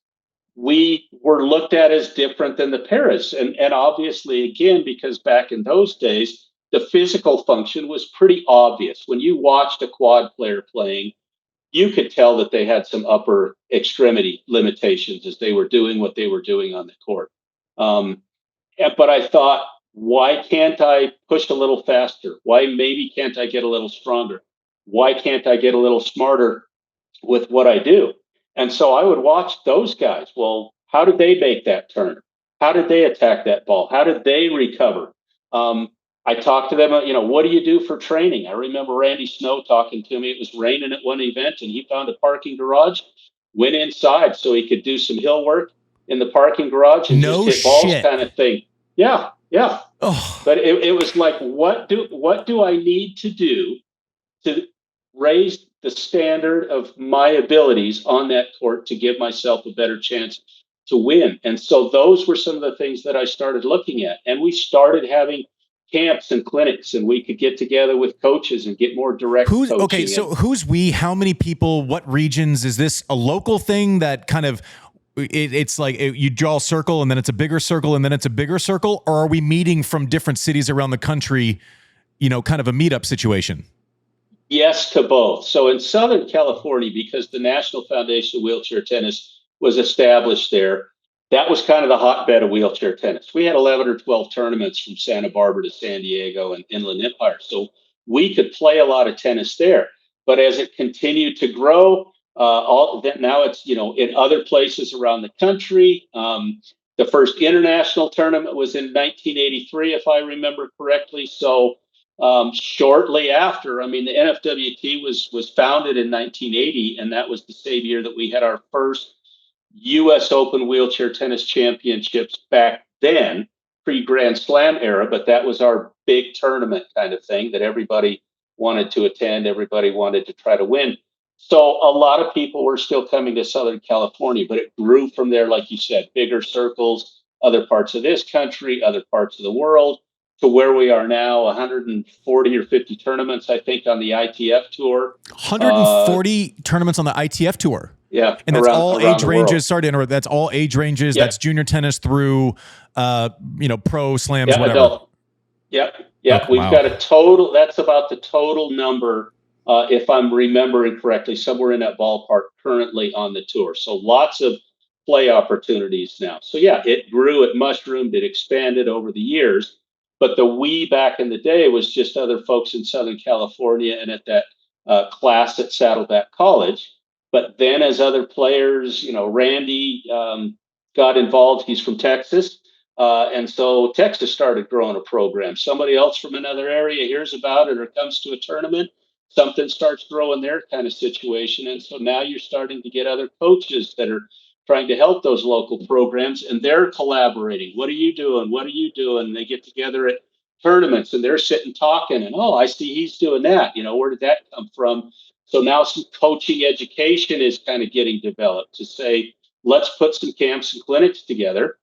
we were looked at as different than the paras. And obviously, again, because back in those days, the physical function was pretty obvious. When you watched a quad player playing, you could tell that they had some upper extremity limitations as they were doing what they were doing on the court. But I thought, why can't I push a little faster? Why maybe can't I get a little stronger? Why can't I get a little smarter with what I do? And so I would watch those guys. Well, how did they make that turn? How did they attack that ball? How did they recover? I talked to them, what do you do for training? I remember Randy Snow talking to me. It was raining at one event and he found a parking garage, went inside so he could do some hill work in the parking garage and No just hit balls shit. kind of thing. Yeah. Oh, But it was like, what do I need to do to raise the standard of my abilities on that court to give myself a better chance to win? And so those were some of the things that I started looking at. And we started having camps and clinics, and we could get together with coaches and get more direct coaching. okay, so who's we? How many people? What regions? Is this a local thing that kind of it's like you draw a circle and then it's a bigger circle and then it's a bigger circle? Or are we meeting from different cities around the country, kind of a meetup situation? Yes to both. So in Southern California, because the National Foundation of Wheelchair Tennis was established there, that was kind of the hotbed of wheelchair tennis. We had 11 or 12 tournaments from Santa Barbara to San Diego and Inland Empire. So we could play a lot of tennis there. But as it continued to grow, now it's, in other places around the country. The first international tournament was in 1983, if I remember correctly. So shortly after, the NFWT was founded in 1980, and that was the same year that we had our first U.S. Open wheelchair tennis championships back then, pre-Grand Slam era, but that was our big tournament kind of thing that everybody wanted to attend, everybody wanted to try to win. So a lot of people were still coming to Southern California, but it grew from there, like you said, bigger circles, other parts of this country, other parts of the world, to where we are now, 140 or 50 tournaments, I think, on the ITF tour. 140 tournaments on the ITF tour. Yeah, and that's all age ranges. World. Sorry to interrupt. That's all age ranges. Yep. That's junior tennis through, pro slams, whatever. Adult. Yep. Okay, We've wow. got a total. That's about the total number, if I'm remembering correctly, somewhere in that ballpark currently on the tour. So lots of play opportunities now. So yeah, it grew, it mushroomed, it expanded over the years. But the we back in the day was just other folks in Southern California and at that class at Saddleback College. But then as other players, Randy got involved. He's from Texas. And so Texas started growing a program. Somebody else from another area hears about it or comes to a tournament. Something starts growing their kind of situation. And so now you're starting to get other coaches that are trying to help those local programs, and they're collaborating. What are you doing? What are you doing? And they get together at tournaments and they're sitting talking and, I see he's doing that. Where did that come from? So now some coaching education is kind of getting developed to say, let's put some camps and clinics together,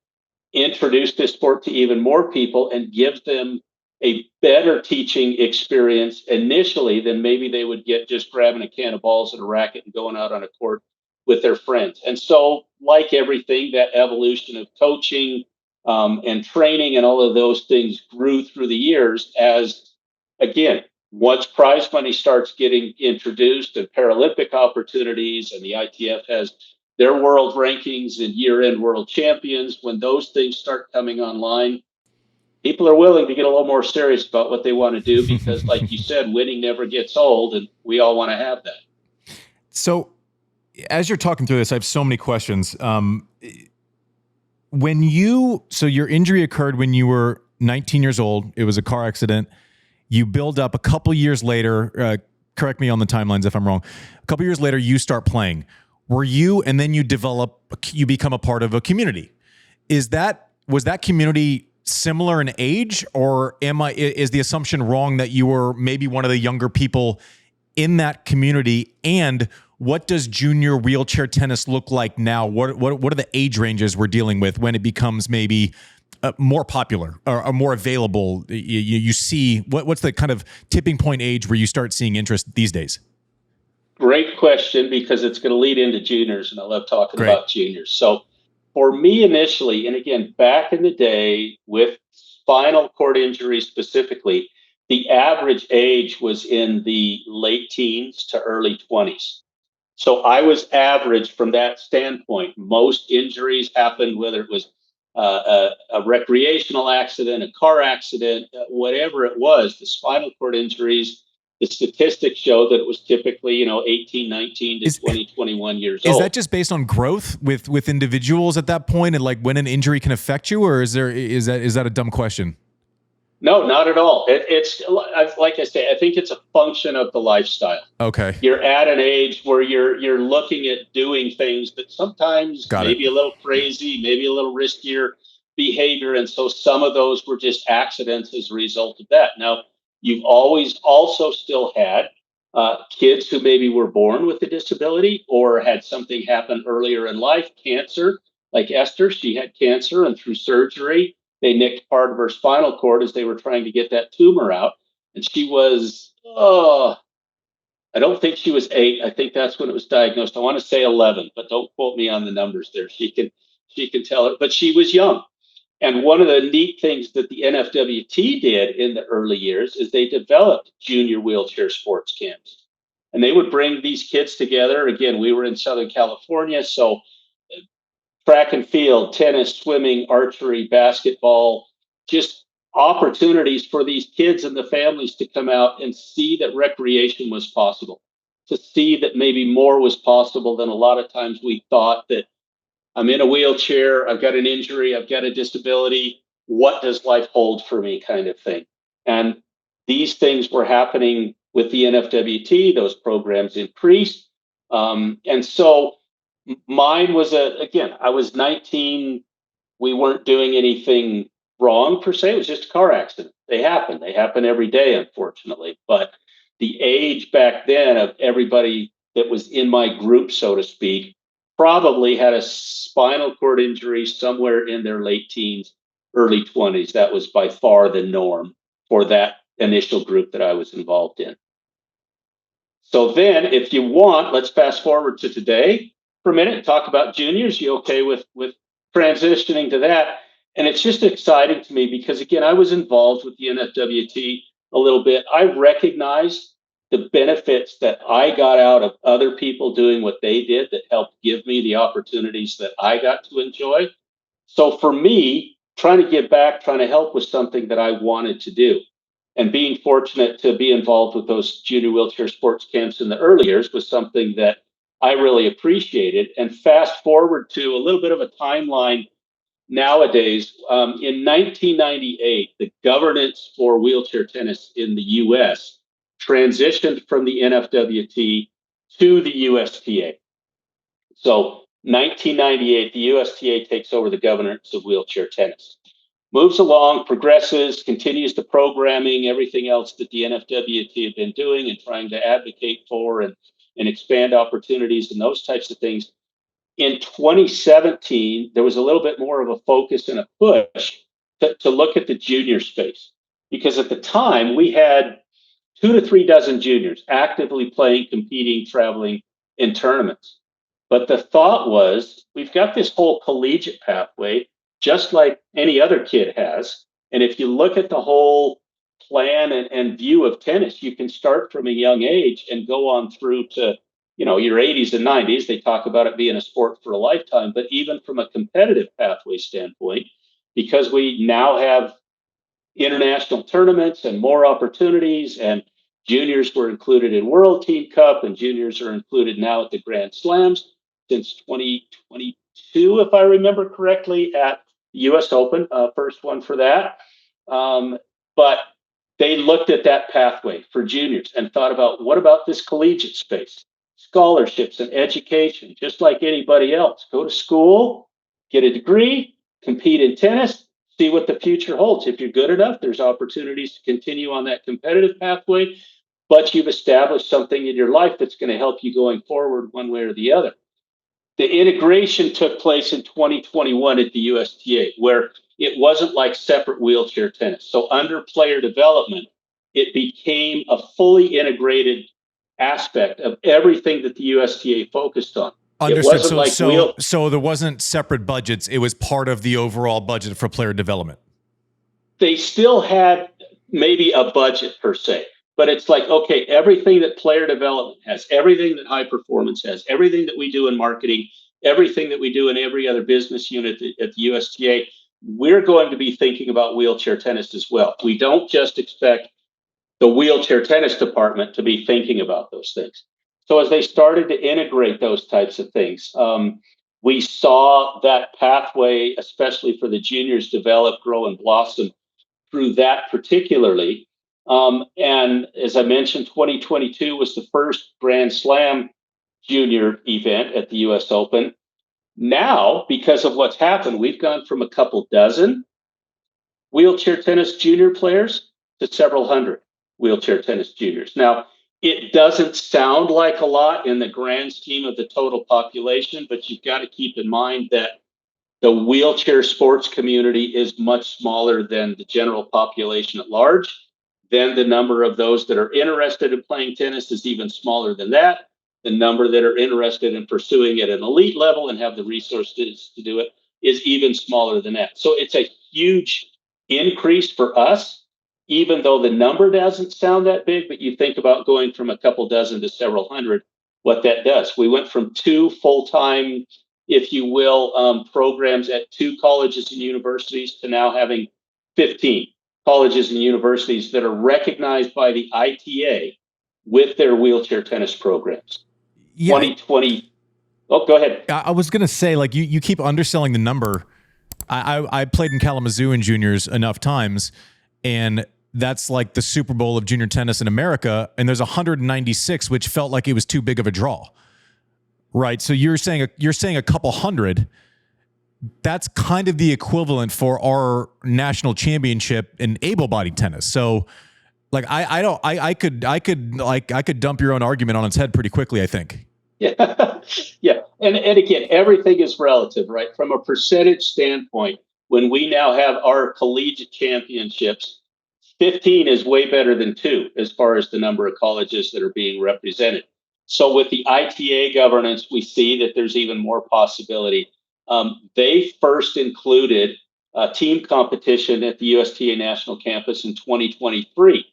introduce this sport to even more people, and give them a better teaching experience initially than maybe they would get just grabbing a can of balls and a racket and going out on a court with their friends. And so, like everything, that evolution of coaching and training and all of those things grew through the years as, again, once prize money starts getting introduced and Paralympic opportunities, and the ITF has their world rankings and year-end world champions, when those things start coming online, people are willing to get a little more serious about what they want to do because, like you said, winning never gets old, and we all want to have that. So as you're talking through this, I have so many questions. So your injury occurred when you were 19 years old. It was a car accident. You build up a couple years later, correct me on the timelines if I'm wrong. A couple years later, you start playing. And then you become a part of a community. Was that community similar in age, or is the assumption wrong that you were maybe one of the younger people in that community? And what does junior wheelchair tennis look like now? What are the age ranges we're dealing with when it becomes maybe more popular or more available? You see what's the kind of tipping point age where you start seeing interest these days? Great question, because it's going to lead into juniors, and I love talking about juniors. So for me initially, and again, back in the day with spinal cord injury specifically, the average age was in the late teens to early 20s. So I was average from that standpoint. Most injuries happened, whether it was a recreational accident, a car accident, whatever it was, the spinal cord injuries, the statistics show that it was typically, 18, 19 to 20, 21 years old. Is that just based on growth with individuals at that point, and like when an injury can affect you, or is that a dumb question? No, not at all. It's like I say, I think it's a function of the lifestyle. Okay. You're at an age where you're looking at doing things that sometimes maybe a little crazy, maybe a little riskier behavior. And so some of those were just accidents as a result of that. Now, you've always also still had kids who maybe were born with a disability or had something happen earlier in life, cancer, like Esther. She had cancer, and through surgery, they nicked part of her spinal cord as they were trying to get that tumor out. And she was, I don't think she was 8. I think that's when it was diagnosed. I want to say 11, but don't quote me on the numbers there. She can tell it, but she was young. And one of the neat things that the NFWT did in the early years is they developed junior wheelchair sports camps. And they would bring these kids together. Again, we were in Southern California, so track and field, tennis, swimming, archery, basketball, just opportunities for these kids and the families to come out and see that recreation was possible, to see that maybe more was possible than a lot of times we thought that I'm in a wheelchair, I've got an injury, I've got a disability. What does life hold for me, kind of thing? And these things were happening with the NFWT. Those programs increased. And so mine was I was 19. We weren't doing anything wrong per se. It was just a car accident. They happen every day, unfortunately. But the age back then of everybody that was in my group, so to speak, probably had a spinal cord injury somewhere in their late teens, early 20s. That was by far the norm for that initial group that I was involved in. So then, if you want, let's fast forward to today for a minute and talk about juniors. You okay with transitioning to that? And it's just exciting to me because, again, I was involved with the NFWT a little bit. I recognized the benefits that I got out of other people doing what they did that helped give me the opportunities that I got to enjoy. So for me, trying to give back, trying to help was something that I wanted to do. And being fortunate to be involved with those junior wheelchair sports camps in the early years was something that I really appreciated. And fast forward to a little bit of a timeline nowadays. In 1998, the governance for wheelchair tennis in the U.S. transitioned from the NFWT to the USTA. So 1998, the USTA takes over the governance of wheelchair tennis. Moves along, progresses, continues the programming, everything else that the NFWT had been doing and trying to advocate for and expand opportunities and those types of things. In 2017, there was a little bit more of a focus and a push to look at the junior space. Because at the time, we had 2 to 3 dozen juniors actively playing, competing, traveling in tournaments. But the thought was, we've got this whole collegiate pathway, just like any other kid has. And if you look at the whole plan and view of tennis, you can start from a young age and go on through to, your 80s and 90s. They talk about it being a sport for a lifetime. But even from a competitive pathway standpoint, because we now have international tournaments and more opportunities, and juniors were included in World Team Cup, and juniors are included now at the Grand Slams since 2022, if I remember correctly, at the US Open, first one for that. But they looked at that pathway for juniors and thought about, what about this collegiate space? Scholarships and education, just like anybody else. Go to school, get a degree, compete in tennis, see what the future holds. If you're good enough, there's opportunities to continue on that competitive pathway, but you've established something in your life that's going to help you going forward one way or the other. The integration took place in 2021 at the USTA, where it wasn't like separate wheelchair tennis. So under player development, it became a fully integrated aspect of everything that the USTA focused on. Understood. So there wasn't separate budgets. It was part of the overall budget for player development. They still had maybe a budget per se, But it's like, okay, everything that player development has, everything that high performance has, everything that we do in marketing, everything that we do in every other business unit at the USTA, we're going to be thinking about wheelchair tennis as well. We don't just expect the wheelchair tennis department to be thinking about those things. So as they started to integrate those types of things, we saw that pathway, especially for the juniors, develop, grow, and blossom through that particularly. And as I mentioned, 2022 was the first Grand Slam junior event at the US Open. Now, because of what's happened, we've gone from a couple dozen wheelchair tennis junior players to several hundred wheelchair tennis juniors. Now, it doesn't sound like a lot in the grand scheme of the total population, but you've got to keep in mind that the wheelchair sports community is much smaller than the general population at large. Then the number of those that are interested in playing tennis is even smaller than that. The number that are interested in pursuing it at an elite level and have the resources to do it is even smaller than that. So it's a huge increase for us, even though the number doesn't sound that big, but you think about going from a couple dozen to several hundred, what that does. We went from 2 full-time, if you will, programs at 2 colleges and universities to now having 15 colleges and universities that are recognized by the ITA with their wheelchair tennis programs. Yeah. 2020. Oh, go ahead. I was going to say, like, you keep underselling the number. I played in Kalamazoo in juniors enough times, and that's like the Super Bowl of junior tennis in America, and there's 196, which felt like it was too big of a draw. Right? So you're saying a couple hundred. That's kind of the equivalent for our national championship in able-bodied tennis. So, like, I could dump your own argument on its head pretty quickly, I think. Yeah. Yeah. And again, everything is relative, right? From a percentage standpoint, when we now have our collegiate championships, 15 is way better than 2 as far as the number of colleges that are being represented. So with the ITA governance, we see that there's even more possibility. They first included a team competition at the USTA National Campus in 2023.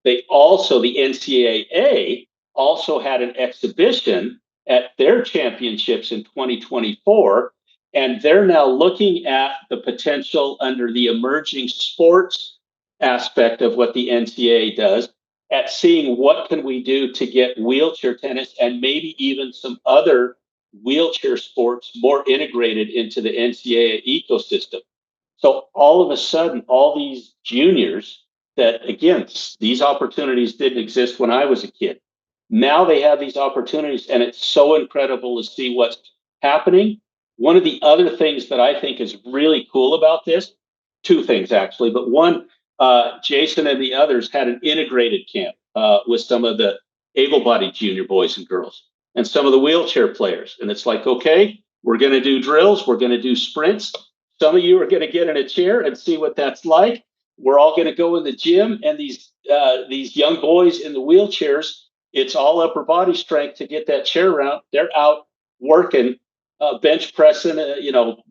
They also, the NCAA, also had an exhibition at their championships in 2024, and they're now looking at the potential under the emerging sports aspect of what the NCAA does, at seeing what can we do to get wheelchair tennis and maybe even some other wheelchair sports more integrated into the NCAA ecosystem. So all of a sudden, all these juniors that, again, these opportunities didn't exist when I was a kid. Now they have these opportunities, and it's so incredible to see what's happening. One of the other things that I think is really cool about this, 2 things actually, but one, Jason and the others had an integrated camp with some of the able-bodied junior boys and girls and some of the wheelchair players. And it's like, okay, we're going to do drills. We're going to do sprints. Some of you are going to get in a chair and see what that's like. We're all going to go in the gym, and these young boys in the wheelchairs, it's all upper body strength to get that chair around. They're out working, bench pressing,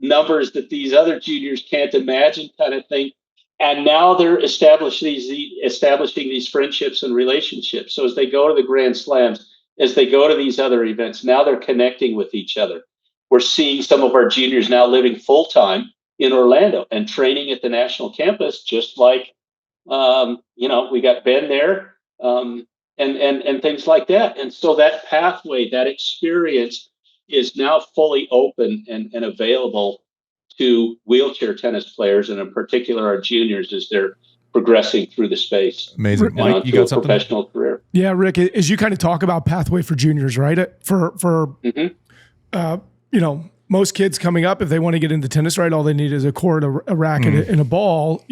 numbers that these other juniors can't imagine, kind of thing. And now they're establishing these friendships and relationships. So as they go to the Grand Slams, as they go to these other events, now they're connecting with each other. We're seeing some of our juniors now living full time in Orlando and training at the national campus, just like, we got Ben there, and things like that. And so that pathway, that experience is now fully open and available to wheelchair tennis players, and in particular our juniors as they're progressing through the space. Amazing. Mike, you got something? Professional career. Yeah, Rick, as you kind of talk about pathway for juniors, right? For most kids coming up, if they want to get into tennis, right, all they need is a court, a racket, and a ball.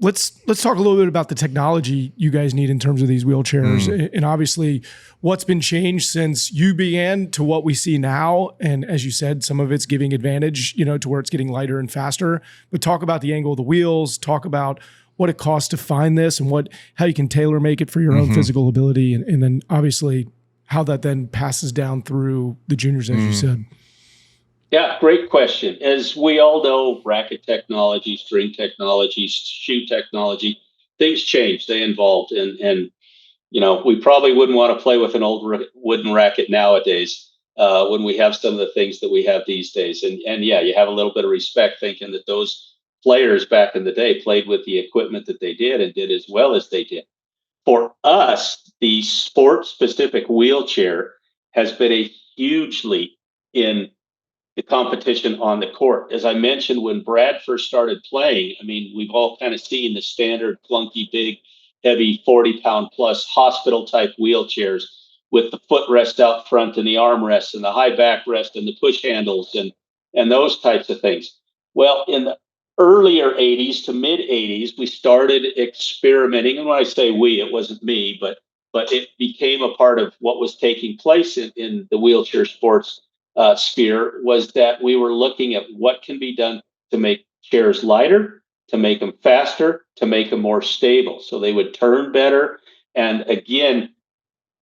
Let's talk a little bit about the technology you guys need in terms of these wheelchairs, and obviously what's been changed since you began to what we see now. And as you said, some of it's giving advantage, to where it's getting lighter and faster. But talk about the angle of the wheels. Talk about what it costs to find this, and how you can tailor make it for your own physical ability, and then obviously how that then passes down through the juniors, as you said. Yeah, great question. As we all know, racket technology, string technology, shoe technology, things change, they evolved. And we probably wouldn't want to play with an old wooden racket nowadays when we have some of the things that we have these days. And yeah, you have a little bit of respect thinking that those players back in the day played with the equipment that they did and did as well as they did. For us, the sport-specific wheelchair has been a huge leap in the competition on the court. As I mentioned, when Brad first started playing, I mean, we've all kind of seen the standard clunky, big, heavy 40-pound plus hospital type wheelchairs with the footrest out front and the armrest and the high backrest and the push handles and those types of things. Well, in the earlier 80s to mid 80s, we started experimenting. And when I say we, it wasn't me, but it became a part of what was taking place in the wheelchair sports sphere, was that we were looking at what can be done to make chairs lighter, to make them faster, to make them more stable so they would turn better. And again,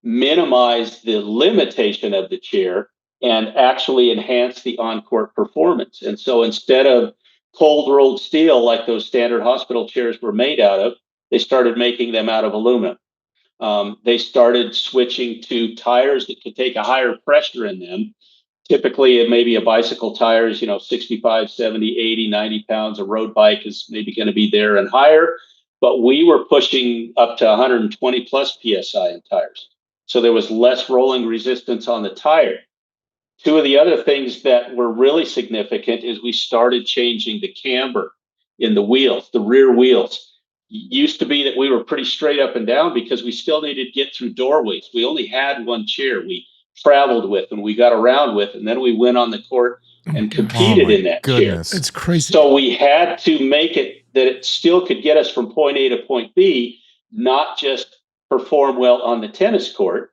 minimize the limitation of the chair and actually enhance the on-court performance. And so instead of cold rolled steel like those standard hospital chairs were made out of, they started making them out of aluminum. They started switching to tires that could take a higher pressure in them. Typically, it may be a bicycle tires, 65, 70, 80, 90 pounds. A road bike is maybe going to be there and higher. But we were pushing up to 120 plus PSI in tires. So there was less rolling resistance on the tire. Two of the other things that were really significant is we started changing the camber in the wheels, the rear wheels. Used to be that we were pretty straight up and down because we still needed to get through doorways. We only had one chair we traveled with and we got around with, and then we went on the court and competed in that chair. It's crazy. So we had to make it that it still could get us from point A to point B, not just perform well on the tennis court.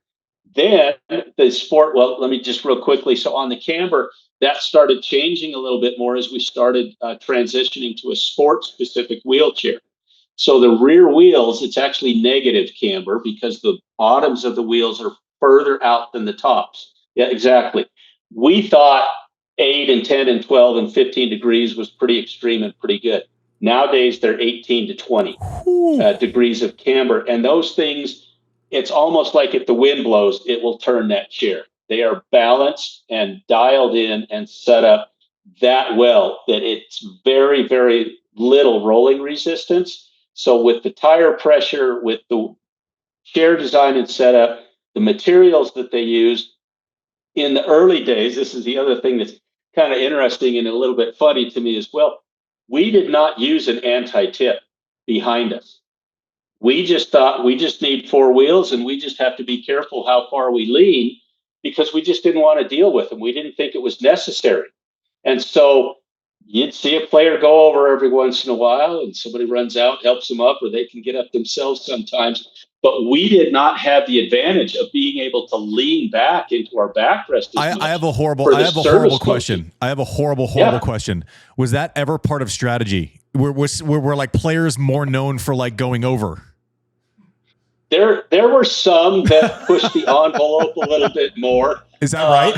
Then the sport, well, let me just real quickly. So on the camber, that started changing a little bit more as we started transitioning to a sport-specific wheelchair. So the rear wheels, it's actually negative camber because the bottoms of the wheels are further out than the tops. Yeah, exactly. We thought 8 and 10 and 12 and 15 degrees was pretty extreme and pretty good. Nowadays, they're 18 to 20 degrees of camber. And those things, it's almost like if the wind blows, it will turn that chair. They are balanced and dialed in and set up that well that it's very, very little rolling resistance. So with the tire pressure, with the chair design and setup, the materials that they use in the early days, this is the other thing that's kind of interesting and a little bit funny to me as well. We did not use an anti-tip behind us. We just thought we just need 4 wheels and we just have to be careful how far we lean because we just didn't want to deal with them. We didn't think it was necessary. And so you'd see a player go over every once in a while and somebody runs out, helps them up, or they can get up themselves sometimes. But we did not have the advantage of being able to lean back into our backrest. I have a horrible question. I have a horrible question. Was that ever part of strategy? Were like players more known for like going over? There were some that pushed the envelope a little bit more. Is that right?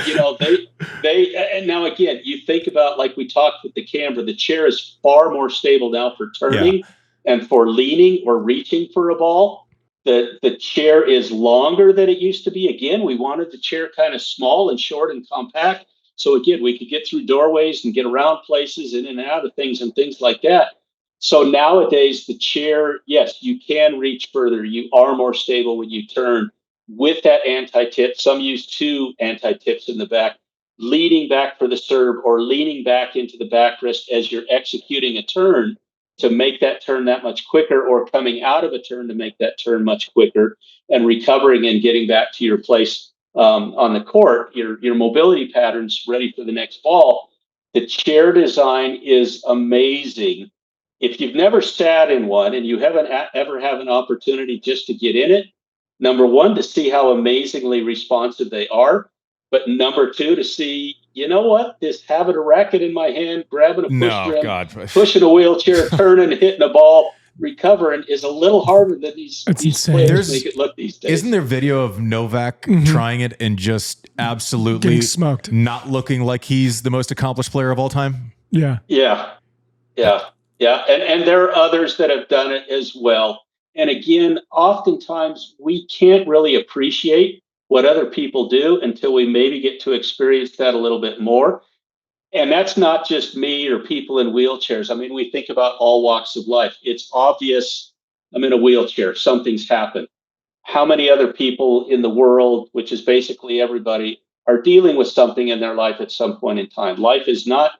They and now again, you think about like we talked with the camber, the chair is far more stable now for turning and for leaning or reaching for a ball. The chair is longer than it used to be. Again, we wanted the chair kind of small and short and compact. So again, we could get through doorways and get around places in and out of things and things like that. So nowadays, the chair, yes, you can reach further. You are more stable when you turn with that anti-tip. Some use 2 anti-tips in the back, leaning back for the serve or leaning back into the backrest as you're executing a turn to make that turn that much quicker, or coming out of a turn to make that turn much quicker and recovering and getting back to your place on the court, your mobility patterns ready for the next ball. The chair design is amazing. If you've never sat in one and you haven't ever have an opportunity just to get in it, number one, to see how amazingly responsive they are. But number 2, to see, you know what, this having a racket in my hand, grabbing a push rim, pushing a wheelchair, turning, hitting a ball, recovering is a little harder than these players make it look these days. Isn't there video of Novak trying it and just absolutely getting smoked, not looking like he's the most accomplished player of all time? Yeah. And there are others that have done it as well. And again, oftentimes we can't really appreciate what other people do until we maybe get to experience that a little bit more. And that's not just me or people in wheelchairs. I mean, we think about all walks of life. It's obvious I'm in a wheelchair, something's happened. How many other people in the world, which is basically everybody, are dealing with something in their life at some point in time? Life is not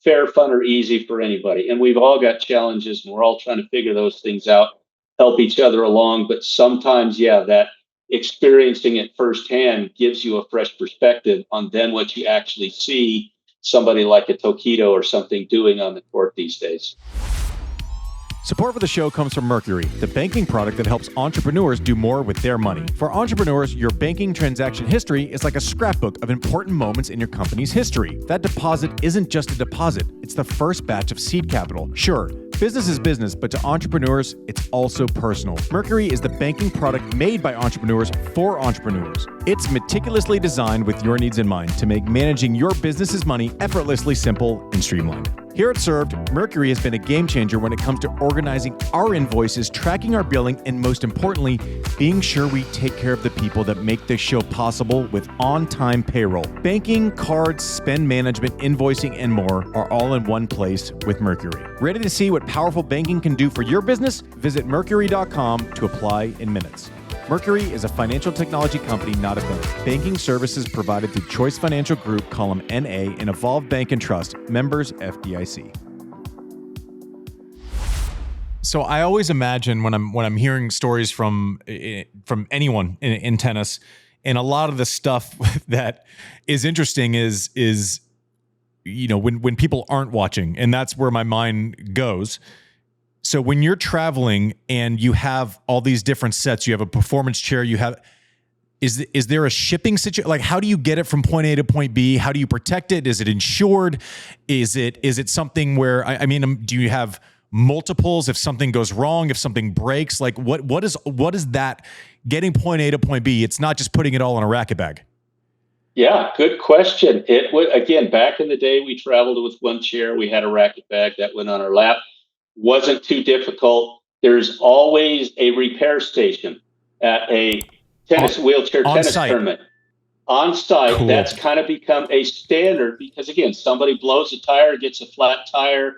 fair, fun, or easy for anybody. And we've all got challenges, and we're all trying to figure those things out, help each other along. But sometimes, yeah, that experiencing it firsthand gives you a fresh perspective on then what you actually see somebody like a Tokito or something doing on the court these days. Support for the show comes from Mercury, the banking product that helps entrepreneurs do more with their money. For entrepreneurs, your banking transaction history is like a scrapbook of important moments in your company's history. That deposit isn't just a deposit, it's the first batch of seed capital. Sure, business is business, but to entrepreneurs, it's also personal. Mercury is the banking product made by entrepreneurs for entrepreneurs. It's meticulously designed with your needs in mind to make managing your business's money effortlessly simple and streamlined. Here at Served, Mercury has been a game changer when it comes to organizing our invoices, tracking our billing, and most importantly, being sure we take care of the people that make this show possible with on-time payroll. Banking, cards, spend management, invoicing, and more are all in one place with Mercury. Ready to see what powerful banking can do for your business? Visit Mercury.com to apply in minutes. Mercury is a financial technology company, not a bank. Banking services provided through Choice Financial Group, column NA, and Evolve Bank and Trust, members FDIC. So I always imagine when I'm hearing stories from anyone in tennis, and a lot of the stuff that is interesting is when people aren't watching, and that's where my mind goes. So when you're traveling and you have all these different sets, you have a performance chair, is there a shipping situation? Like, how do you get it from point A to point B? How do you protect it? Is it insured? Is it something where, do you have multiples if something goes wrong, if something breaks? Like what is that getting point A to point B? It's not just putting it all in a racket bag. Yeah, good question. It would, again, back in the day, we traveled with one chair. We had a racket bag that went on our lap. Wasn't too difficult. There's always a repair station at a wheelchair tennis tournament. On site, cool. That's kind of become a standard because, again, somebody blows a tire, gets a flat tire,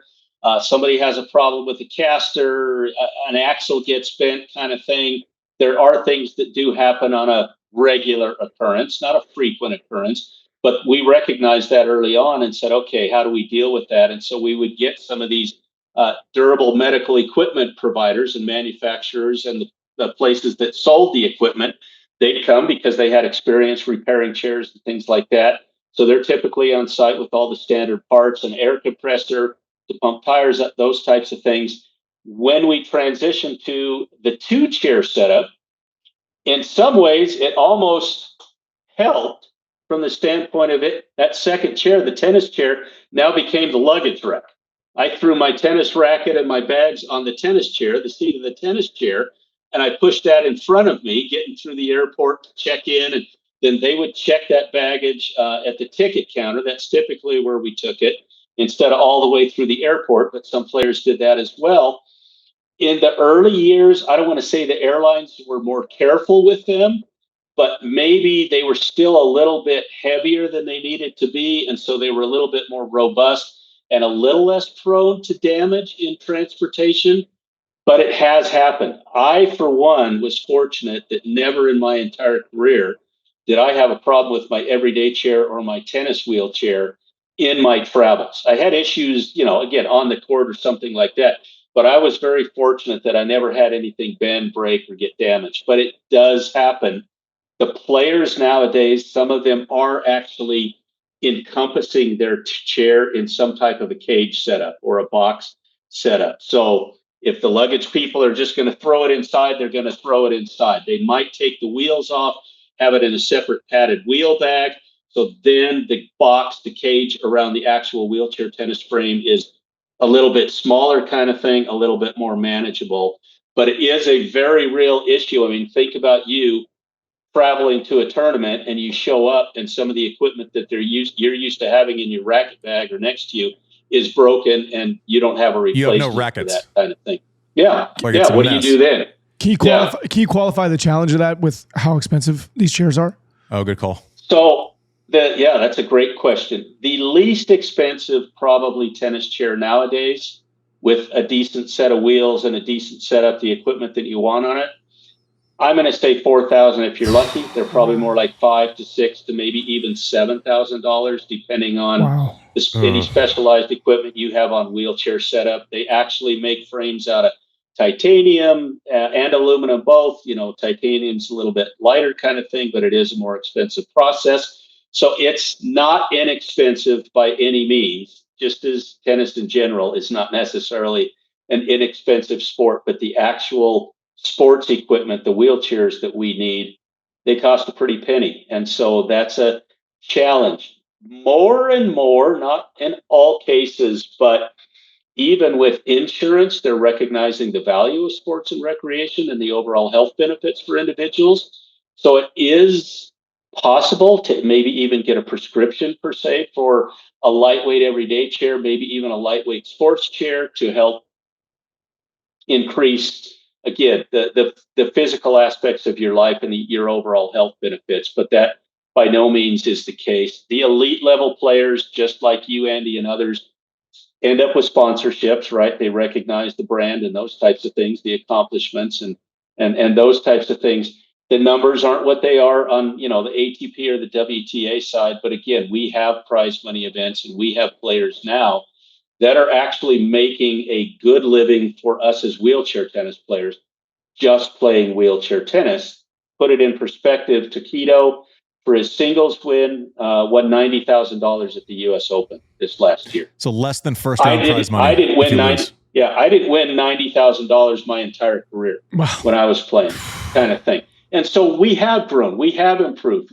somebody has a problem with a caster, an axle gets bent kind of thing. There are things that do happen on a regular occurrence, not a frequent occurrence, but we recognized that early on and said, okay, how do we deal with that? And so we would get some of these durable medical equipment providers and manufacturers and the places that sold the equipment. They'd come because they had experience repairing chairs and things like that. So they're typically on site with all the standard parts, an air compressor to pump tires up, those types of things. When we transitioned to the 2-chair setup, in some ways it almost helped from the standpoint of it. That second chair, the tennis chair, now became the luggage rack. I threw my tennis racket and my bags on the tennis chair, the seat of the tennis chair, and I pushed that in front of me, getting through the airport to check in. And then they would check that baggage at the ticket counter. That's typically where we took it, instead of all the way through the airport. But some players did that as well. In the early years, I don't want to say the airlines were more careful with them, but maybe they were still a little bit heavier than they needed to be. And so they were a little bit more robust and a little less prone to damage in transportation, but it has happened. I, for one, was fortunate that never in my entire career did I have a problem with my everyday chair or my tennis wheelchair in my travels. I had issues, again, on the court or something like that, but I was very fortunate that I never had anything bend, break, or get damaged. But it does happen. The players nowadays, some of them are actually encompassing their chair in some type of a cage setup or a box setup. So if the luggage people are just going to throw it inside, they're going to throw it inside. They might take the wheels off, have it in a separate padded wheel bag. So then the box, the cage around the actual wheelchair tennis frame is a little bit smaller kind of thing, a little bit more manageable. But it is a very real issue. I mean, think about you traveling to a tournament and you show up and some of the equipment that you're used to having in your racket bag or next to you is broken and you don't have a replacement. You have no rackets. For that kind of thing. Yeah. Like yeah. What do you do then? Can you qualify the challenge of that with how expensive these chairs are? Oh, good call. So that's a great question. The least expensive probably tennis chair nowadays, with a decent set of wheels and a decent setup, the equipment that you want on it, I'm going to say $4,000 if you're lucky. They're probably more like $5,000 to $6,000 to maybe even $7,000, depending on any specialized equipment you have on wheelchair setup. They actually make frames out of titanium and aluminum both. Titanium's a little bit lighter kind of thing, but it is a more expensive process. So it's not inexpensive by any means, just as tennis in general is not necessarily an inexpensive sport, but the actual sports equipment, the wheelchairs that we need, they cost a pretty penny. And so that's a challenge. More and more, not in all cases, but even with insurance, they're recognizing the value of sports and recreation and the overall health benefits for individuals. So it is possible to maybe even get a prescription per se for a lightweight everyday chair, maybe even a lightweight sports chair to help increase, again, the physical aspects of your life and your overall health benefits. But that by no means is the case. The elite level players, just like you, Andy, and others, end up with sponsorships, right? They recognize the brand and those types of things, the accomplishments and those types of things. The numbers aren't what they are on, the ATP or the WTA side. But again, we have prize money events and we have players now that are actually making a good living for us as wheelchair tennis players, just playing wheelchair tennis. Put it in perspective, Tokito, for his singles win, won $90,000 at the U.S. Open this last year. So less than first round prize money. I didn't win $90,000 my entire career when I was playing, kind of thing. And so we have grown, we have improved,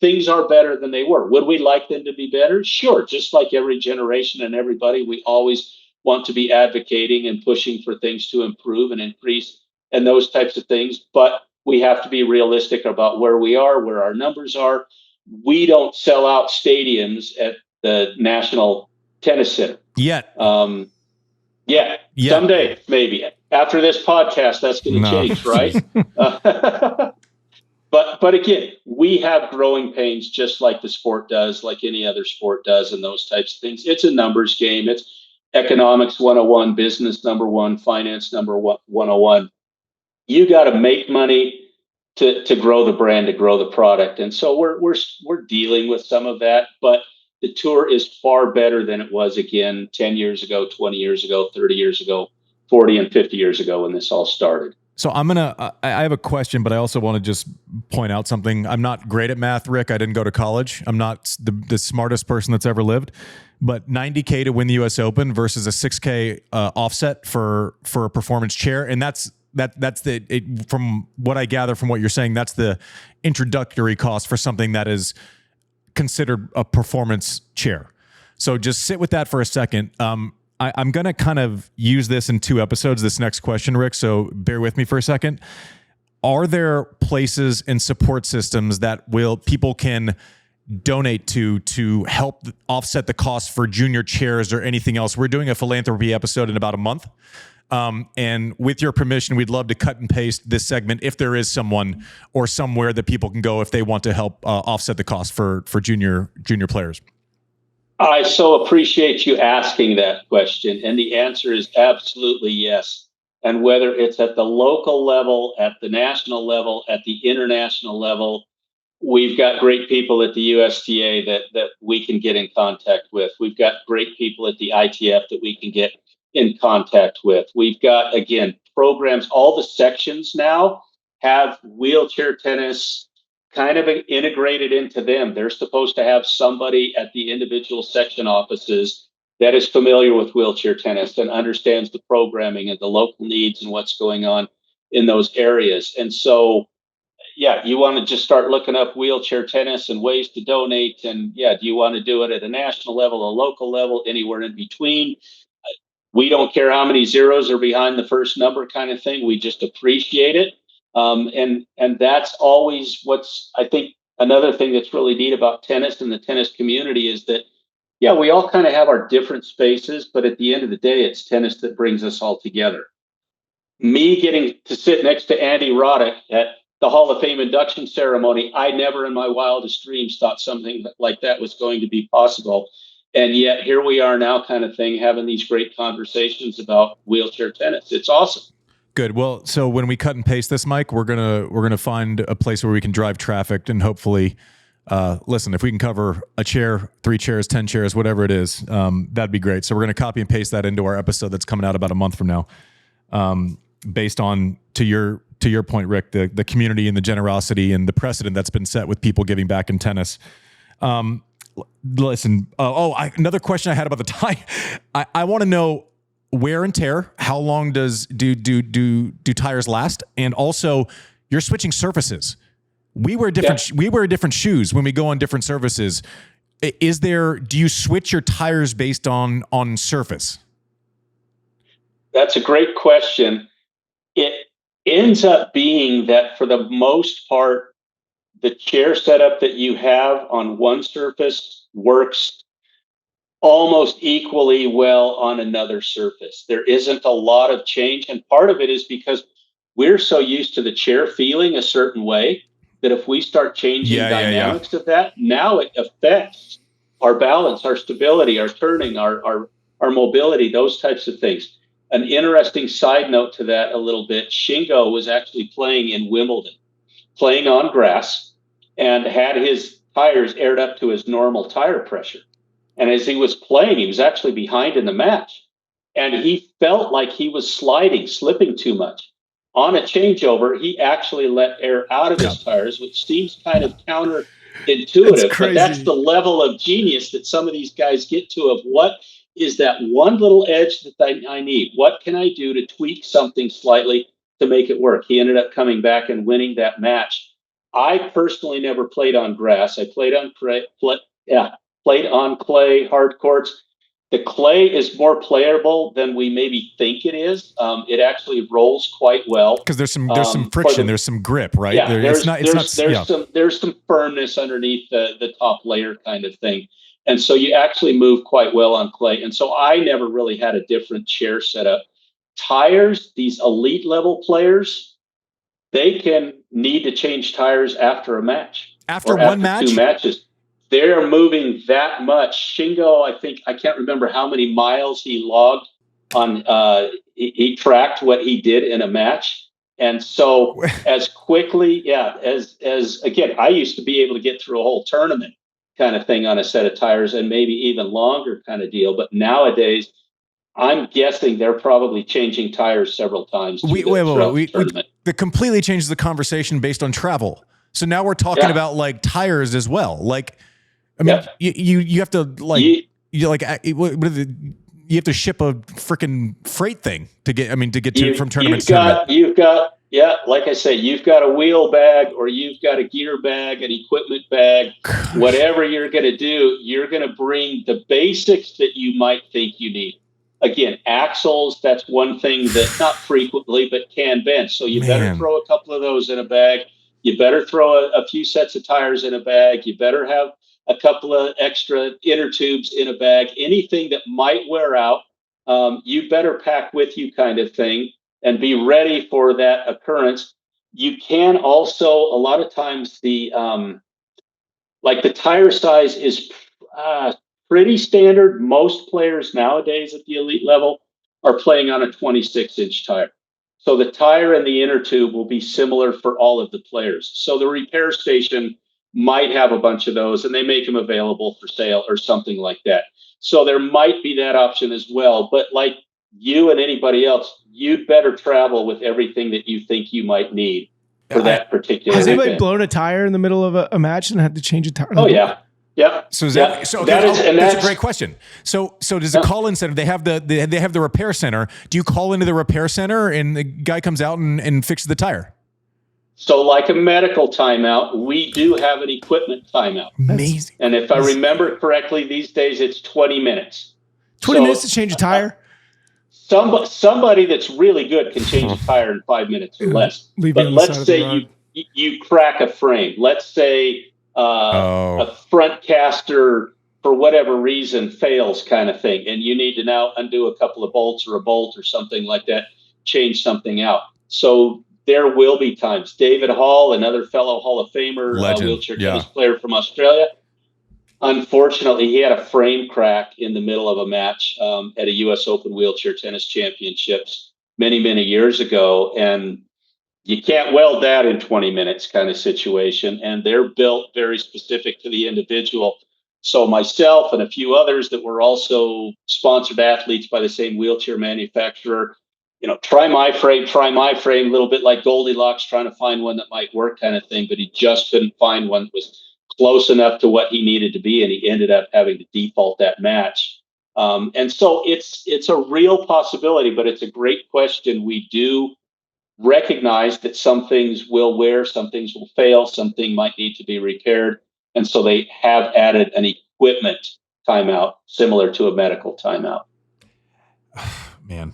things are better than they were. Would we like them to be better? Sure. Just like every generation and everybody, we always want to be advocating and pushing for things to improve and increase and those types of things. But we have to be realistic about where we are, where our numbers are. We don't sell out stadiums at the National Tennis Center Yet. Yeah. Someday, maybe. After this podcast, that's going to change, right? But again, we have growing pains just like the sport does, like any other sport does, and those types of things. It's a numbers game. It's economics 101, business number one, finance number 101. You got to make money to grow the brand, to grow the product. And so we're dealing with some of that, but the tour is far better than it was, again, 10 years ago, 20 years ago, 30 years ago, 40 and 50 years ago when this all started. So I have a question, but I also want to just point out something. I'm not great at math, Rick. I didn't go to college. I'm not the smartest person that's ever lived, but $90K to win the US Open versus a $6K offset for a performance chair. And that's from what I gather from what you're saying, that's the introductory cost for something that is considered a performance chair. So just sit with that for a second. I'm going to kind of use this in 2 episodes, this next question, Rick, so bear with me for a second. Are there places and support systems that people can donate to help offset the cost for junior chairs or anything else? We're doing a philanthropy episode in about a month. And with your permission, we'd love to cut and paste this segment if there is someone or somewhere that people can go if they want to help offset the cost for junior players. I so appreciate you asking that question. And the answer is absolutely yes. And whether it's at the local level, at the national level, at the international level, we've got great people at the USTA that we can get in contact with. We've got great people at the ITF that we can get in contact with. We've got, again, programs. All the sections now have wheelchair tennis kind of integrated into them. They're supposed to have somebody at the individual section offices that is familiar with wheelchair tennis and understands the programming and the local needs and what's going on in those areas. And so, you want to just start looking up wheelchair tennis and ways to donate. And do you want to do it at a national level, a local level, anywhere in between? We don't care how many zeros are behind the first number kind of thing. We just appreciate it. And that's always what's, I think, another thing that's really neat about tennis and the tennis community is that, we all kind of have our different spaces, but at the end of the day, it's tennis that brings us all together. Me getting to sit next to Andy Roddick at the Hall of Fame induction ceremony, I never in my wildest dreams thought something like that was going to be possible. And yet here we are now, kind of thing, having these great conversations about wheelchair tennis. It's awesome. Good. Well, so when we cut and paste this, Mike, we're gonna find a place where we can drive traffic and hopefully, listen, if we can cover a chair, 3 chairs, 10 chairs, whatever it is, that'd be great. So we're gonna copy and paste that into our episode that's coming out about a month from now, based on to your point, Rick, the community and the generosity and the precedent that's been set with people giving back in tennis. Listen. Another question I had about the tie. I want to know wear and tear. How long do tires last? And also, you're switching surfaces. We wear different shoes when we go on different surfaces. Do you switch your tires based on surface? That's a great question. It ends up being that for the most part, the chair setup that you have on one surface works almost equally well on another surface. There isn't a lot of change. And part of it is because we're so used to the chair feeling a certain way that if we start changing dynamics of that, now it affects our balance, our stability, our turning, our mobility, those types of things. An interesting side note to that a little bit, Shingo was actually playing in Wimbledon, playing on grass, and had his tires aired up to his normal tire pressure. And as he was playing, he was actually behind in the match. And he felt like he was slipping too much. On a changeover, he actually let air out of his tires, which seems kind of counterintuitive. But that's the level of genius that some of these guys get to, of what is that one little edge that I need? What can I do to tweak something slightly to make it work? He ended up coming back and winning that match. I personally never played on grass. I played on played on clay, hard courts. The clay is more playable than we maybe think it is. It actually rolls quite well because there's some friction, there's some grip, right? Yeah, there's some firmness underneath the top layer, kind of thing, and so you actually move quite well on clay. And so I never really had a different chair setup. Tires, these elite level players, they can need to change tires after a match. After one match, 2 matches. They're moving that much. Shingo, I can't remember how many miles he logged on. He tracked what he did in a match, and so as quickly, as again, I used to be able to get through a whole tournament kind of thing on a set of tires, and maybe even longer kind of deal. But nowadays, I'm guessing they're probably changing tires several times. That completely changes the conversation based on travel. So now we're talking about like tires as well, like. I mean, you have to you have to ship a freaking freight thing to get from tournament to tournament. You've got like I say, you've got a wheel bag or you've got a gear bag, an equipment bag, whatever you're going to do, you're going to bring the basics that you might think you need. Again, axles, that's one thing that not frequently, but can bend. So you better throw a couple of those in a bag. You better throw a few sets of tires in a bag. You better have a couple of extra inner tubes in a bag. Anything that might wear out, you better pack with you, kind of thing, and be ready for that occurrence. You can also, a lot of times, the tire size is pretty standard. Most players nowadays at the elite level are playing on a 26-inch tire. So the tire and the inner tube will be similar for all of the players. So the repair station might have a bunch of those, and they make them available for sale or something like that. So there might be that option as well. But like you and anybody else, you'd better travel with everything that you think you might need for that particular event. Has anybody event. blown a tire in the middle of a match and had to change a tire? Oh, yeah. Yeah. So that's a great question. So does the call-in center, they have the repair center. Do you call into the repair center and the guy comes out and fixes the tire? So like a medical timeout, we do have an equipment timeout. Amazing. And if I remember correctly, these days it's 20 minutes. 20 minutes to change a tire? Somebody that's really good can change a tire in 5 minutes or less. But let's say you crack a frame. Let's say a front caster, for whatever reason, fails, kind of thing, and you need to now undo a couple of bolts or a bolt or something like that. change something out. So there will be times. David Hall, another fellow Hall of Famer, wheelchair tennis player from Australia. Unfortunately, he had a frame crack in the middle of a match at a U.S. Open Wheelchair Tennis Championships many, many years ago. And you can't weld that in 20 minutes kind of situation. And they're built very specific to the individual. So myself and a few others that were also sponsored athletes by the same wheelchair manufacturer, try my frame, a little bit like Goldilocks, trying to find one that might work kind of thing. But he just couldn't find one that was close enough to what he needed to be. And he ended up having to default that match. And so it's a real possibility, but it's a great question. We do recognize that some things will wear, some things will fail, something might need to be repaired. And so they have added an equipment timeout similar to a medical timeout. Man,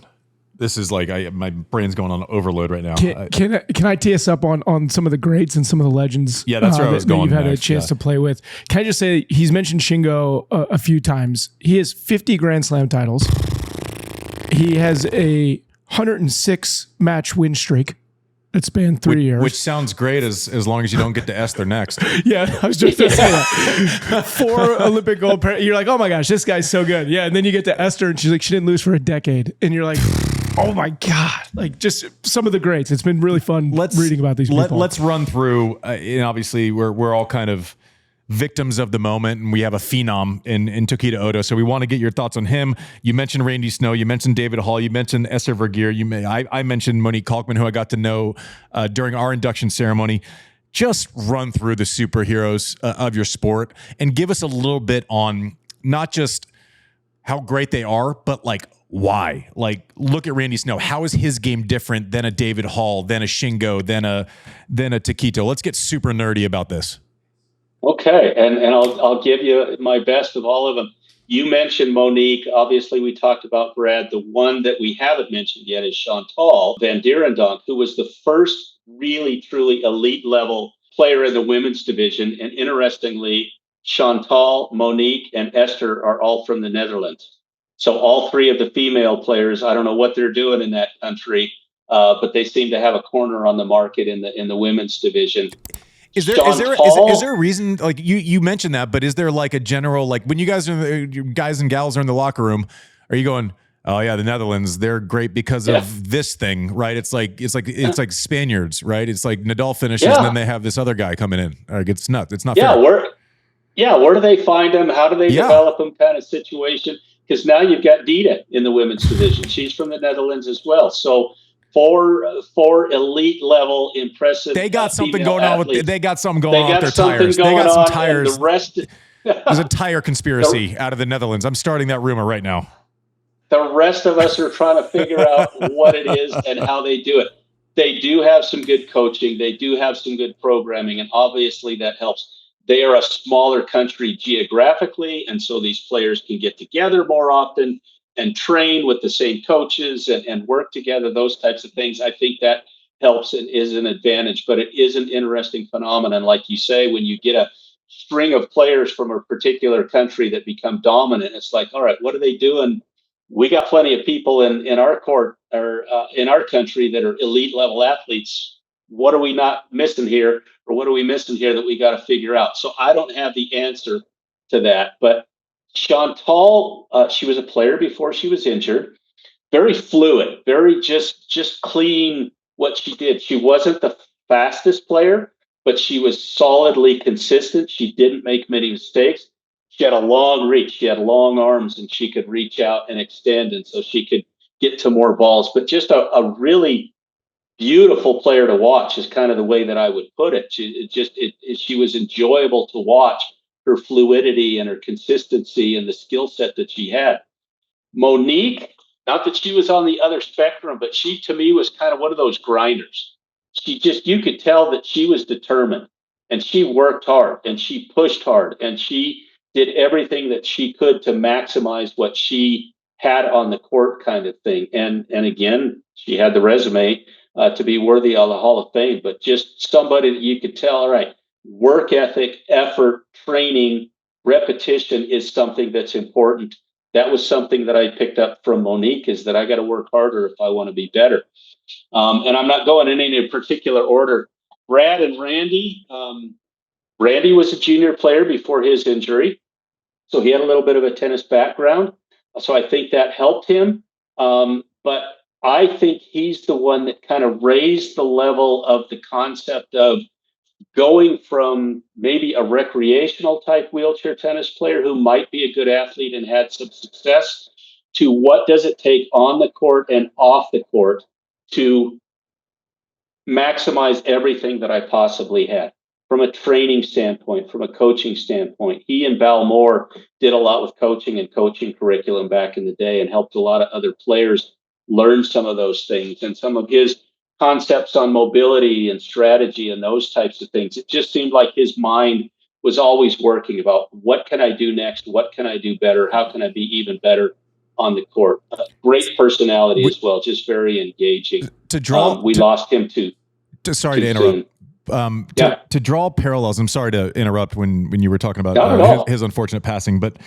this is like my brain's going on overload right now. Can I tee us up on some of the greats and some of the legends? Yeah, that's where I was going. You've had a chance to play with. Can I just say he's mentioned Shingo a few times. He has 50 Grand Slam titles. He has a 106 match win streak that spanned 3 years. Which sounds great as long as you don't get to Esther next. Yeah, I was just going to say that. 4 Olympic gold. You're like, oh my gosh, this guy's so good. Yeah, and then you get to Esther and she's like, she didn't lose for a decade. And you're like, oh my God. Like just some of the greats. It's been really fun reading about these people. Let's run through, and obviously we're all kind of victims of the moment, and we have a phenom in Tokito Oda. So we want to get your thoughts on him. You mentioned Randy Snow, you mentioned David Hall, you mentioned Esther Vergeer, I mentioned Monique Kalkman, who I got to know during our induction ceremony. Just run through the superheroes of your sport and give us a little bit on not just how great they are, but like why. Like, look at Randy Snow. How is his game different than a David Hall, than a Shingo, than a Tokito? Let's get super nerdy about this. Okay, and I'll give you my best of all of them. You mentioned Monique. Obviously, we talked about Brad. The one that we haven't mentioned yet is Chantal Van Dierendonk, who was the first really, truly elite level player in the women's division. And interestingly, Chantal, Monique, and Esther are all from the Netherlands. So all 3 of the female players, I don't know what they're doing in that country, but they seem to have a corner on the market in the women's division. Is there a reason, like you mentioned that, but is there like a general, like when you guys and gals are in the locker room, are you going, oh yeah, the Netherlands, they're great because of this thing, right? It's like Spaniards, right? It's like Nadal finishes and then they have this other guy coming in. Like it's nuts. It's not fair. Where do they find them? How do they develop them kind of situation? Because now you've got Dita in the women's division. She's from the Netherlands as well. So four elite level impressive. They got something going on with. They got something going on with their tires. They got some tires. The rest. There's a tire conspiracy out of the Netherlands. I'm starting that rumor right now. The rest of us are trying to figure out what it is and how they do it. They do have some good coaching. They do have some good programming, and obviously that helps. They are a smaller country geographically, and so these players can get together more often and train with the same coaches and work together, those types of things. I think that helps and is an advantage, but it is an interesting phenomenon. Like you say, when you get a string of players from a particular country that become dominant, it's like, all right, what are they doing? We got plenty of people in our court or in our country that are elite level athletes. What are we not missing here? Or what are we missing here that we got to figure out? So I don't have the answer to that, but Chantal, she was a player before she was injured, very fluid, very just clean what she did. She wasn't the fastest player, but she was solidly consistent. She didn't make many mistakes. She had a long reach. She had long arms, and she could reach out and extend, and so she could get to more balls. But just a really beautiful player to watch is kind of the way that I would put it. She was enjoyable to watch. Her fluidity and her consistency and the skill set that she had. Monique, not that she was on the other spectrum, but she to me was kind of one of those grinders. You could tell that she was determined and she worked hard and she pushed hard and she did everything that she could to maximize what she had on the court kind of thing. And again, she had the resume to be worthy of the Hall of Fame, but just somebody that you could tell, all right, work ethic, effort, training, repetition is something that's important. that was something that I picked up from Monique, is that I got to work harder if I want to be better. And I'm not going in any particular order. Brad and Randy. Randy was a junior player before his injury, so he had a little bit of a tennis background. So I think that helped him. But I think he's the one that kind of raised the level of the concept of going from maybe a recreational type wheelchair tennis player who might be a good athlete and had some success, to what does it take on the court and off the court to maximize everything that I possibly had from a training standpoint, from a coaching standpoint. He and Val Moore did a lot with coaching and coaching curriculum back in the day, and helped a lot of other players learn some of those things, and some of his concepts on mobility and strategy and those types of things. It just seemed like his mind was always working about, what can I do next? What can I do better? How can I be even better on the court? Great personality as well, just very engaging. We lost him to interrupt. To draw parallels, I'm sorry to interrupt when you were talking about his unfortunate passing, but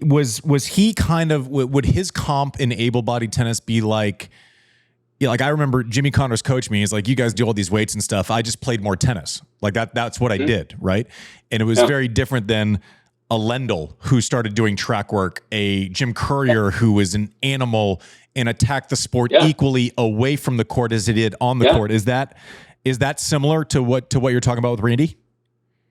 was he kind of, would his comp in able-bodied tennis be like, I remember Jimmy Connors coached me. He's like, you guys do all these weights and stuff. I just played more tennis. Like that's what I did. Right. And it was very different than a Lendl who started doing track work, a Jim Courier who was an animal and attacked the sport equally away from the court as it did on the court. Is that similar to what you're talking about with Randy?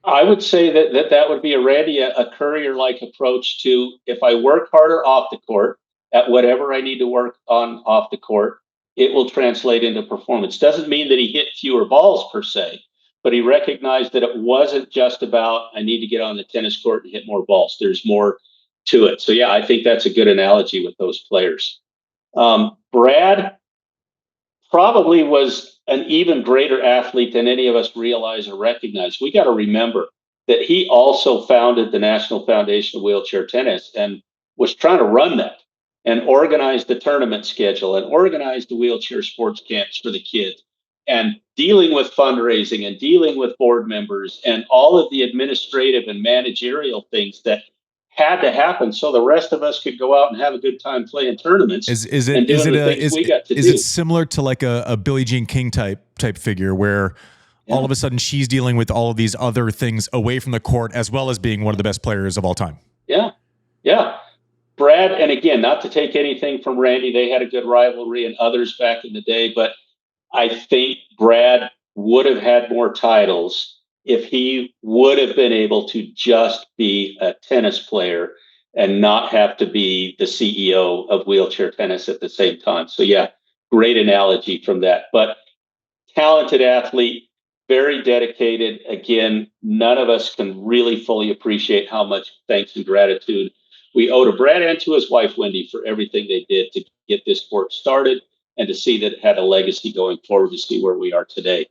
I would say that would be a Randy, a Courier-like approach to, if I work harder off the court at whatever I need to work on off the court, it will translate into performance. Doesn't mean that he hit fewer balls per se, but he recognized that it wasn't just about, I need to get on the tennis court and hit more balls. There's more to it. So yeah, I think that's a good analogy with those players. Brad probably was an even greater athlete than any of us realize or recognize. We got to remember that he also founded the National Foundation of Wheelchair Tennis and was trying to run that and organize the tournament schedule and organize the wheelchair sports camps for the kids, and dealing with fundraising and dealing with board members and all of the administrative and managerial things that had to happen so the rest of us could go out and have a good time playing tournaments. Is it similar to like a Billie Jean King type figure where all of a sudden she's dealing with all of these other things away from the court, as well as being one of the best players of all time? Yeah. Brad, and again, not to take anything from Randy, they had a good rivalry and others back in the day, but I think Brad would have had more titles if he would have been able to just be a tennis player and not have to be the CEO of wheelchair tennis at the same time. So yeah, great analogy from that. But talented athlete, very dedicated. Again, none of us can really fully appreciate how much thanks and gratitude we owe to Brad and to his wife, Wendy, for everything they did to get this sport started and to see that it had a legacy going forward, to see where we are today.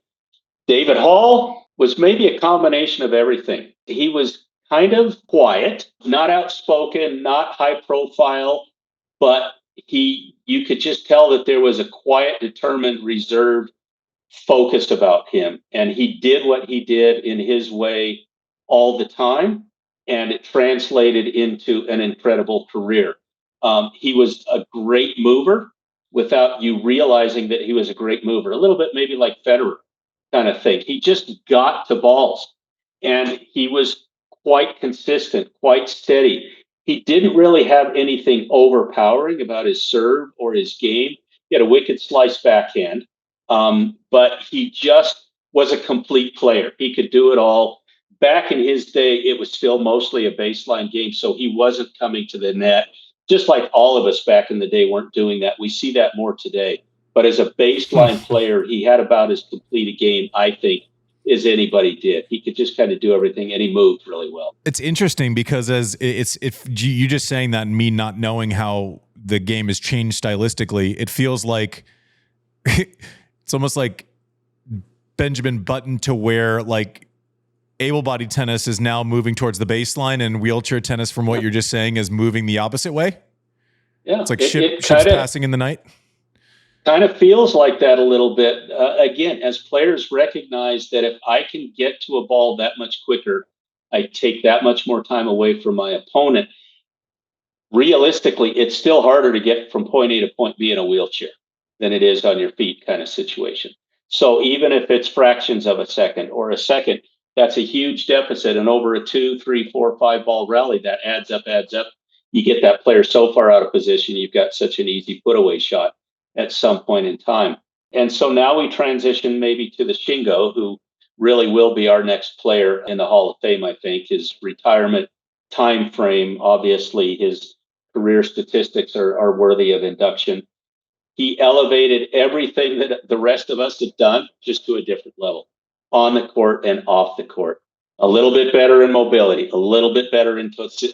David Hall was maybe a combination of everything. He was kind of quiet, not outspoken, not high profile, but you could just tell that there was a quiet, determined, reserved focus about him. And he did what he did in his way all the time. And it translated into an incredible career. He was a great mover without you realizing that he was a great mover. A little bit maybe like Federer kind of thing. He just got to balls. And he was quite consistent, quite steady. He didn't really have anything overpowering about his serve or his game. He had a wicked slice backhand, but he just was a complete player. He could do it all. Back in his day, it was still mostly a baseline game, so he wasn't coming to the net. Just like all of us back in the day weren't doing that. We see that more today. But as a baseline player, he had about as complete a game, I think, as anybody did. He could just kind of do everything, and he moved really well. It's interesting because if you just saying that and me not knowing how the game has changed stylistically, it feels like it's almost like Benjamin Button to where like able-bodied tennis is now moving towards the baseline, and wheelchair tennis, from what you're just saying, is moving the opposite way. Yeah, it's like ships passing in the night. Kind of feels like that a little bit. Again, as players recognize that if I can get to a ball that much quicker, I take that much more time away from my opponent. realistically, it's still harder to get from point A to point B in a wheelchair than it is on your feet kind of situation. So even if it's fractions of a second or a second, that's a huge deficit. And over a 2, 3, 4, 5 ball rally, that adds up. You get that player so far out of position, you've got such an easy put away shot at some point in time. And so now we transition maybe to the Shingo, who really will be our next player in the Hall of Fame, I think. His retirement time frame, obviously, his career statistics are worthy of induction. He elevated everything that the rest of us have done just to a different level, on the court and off the court. A little bit better in mobility, a little bit better in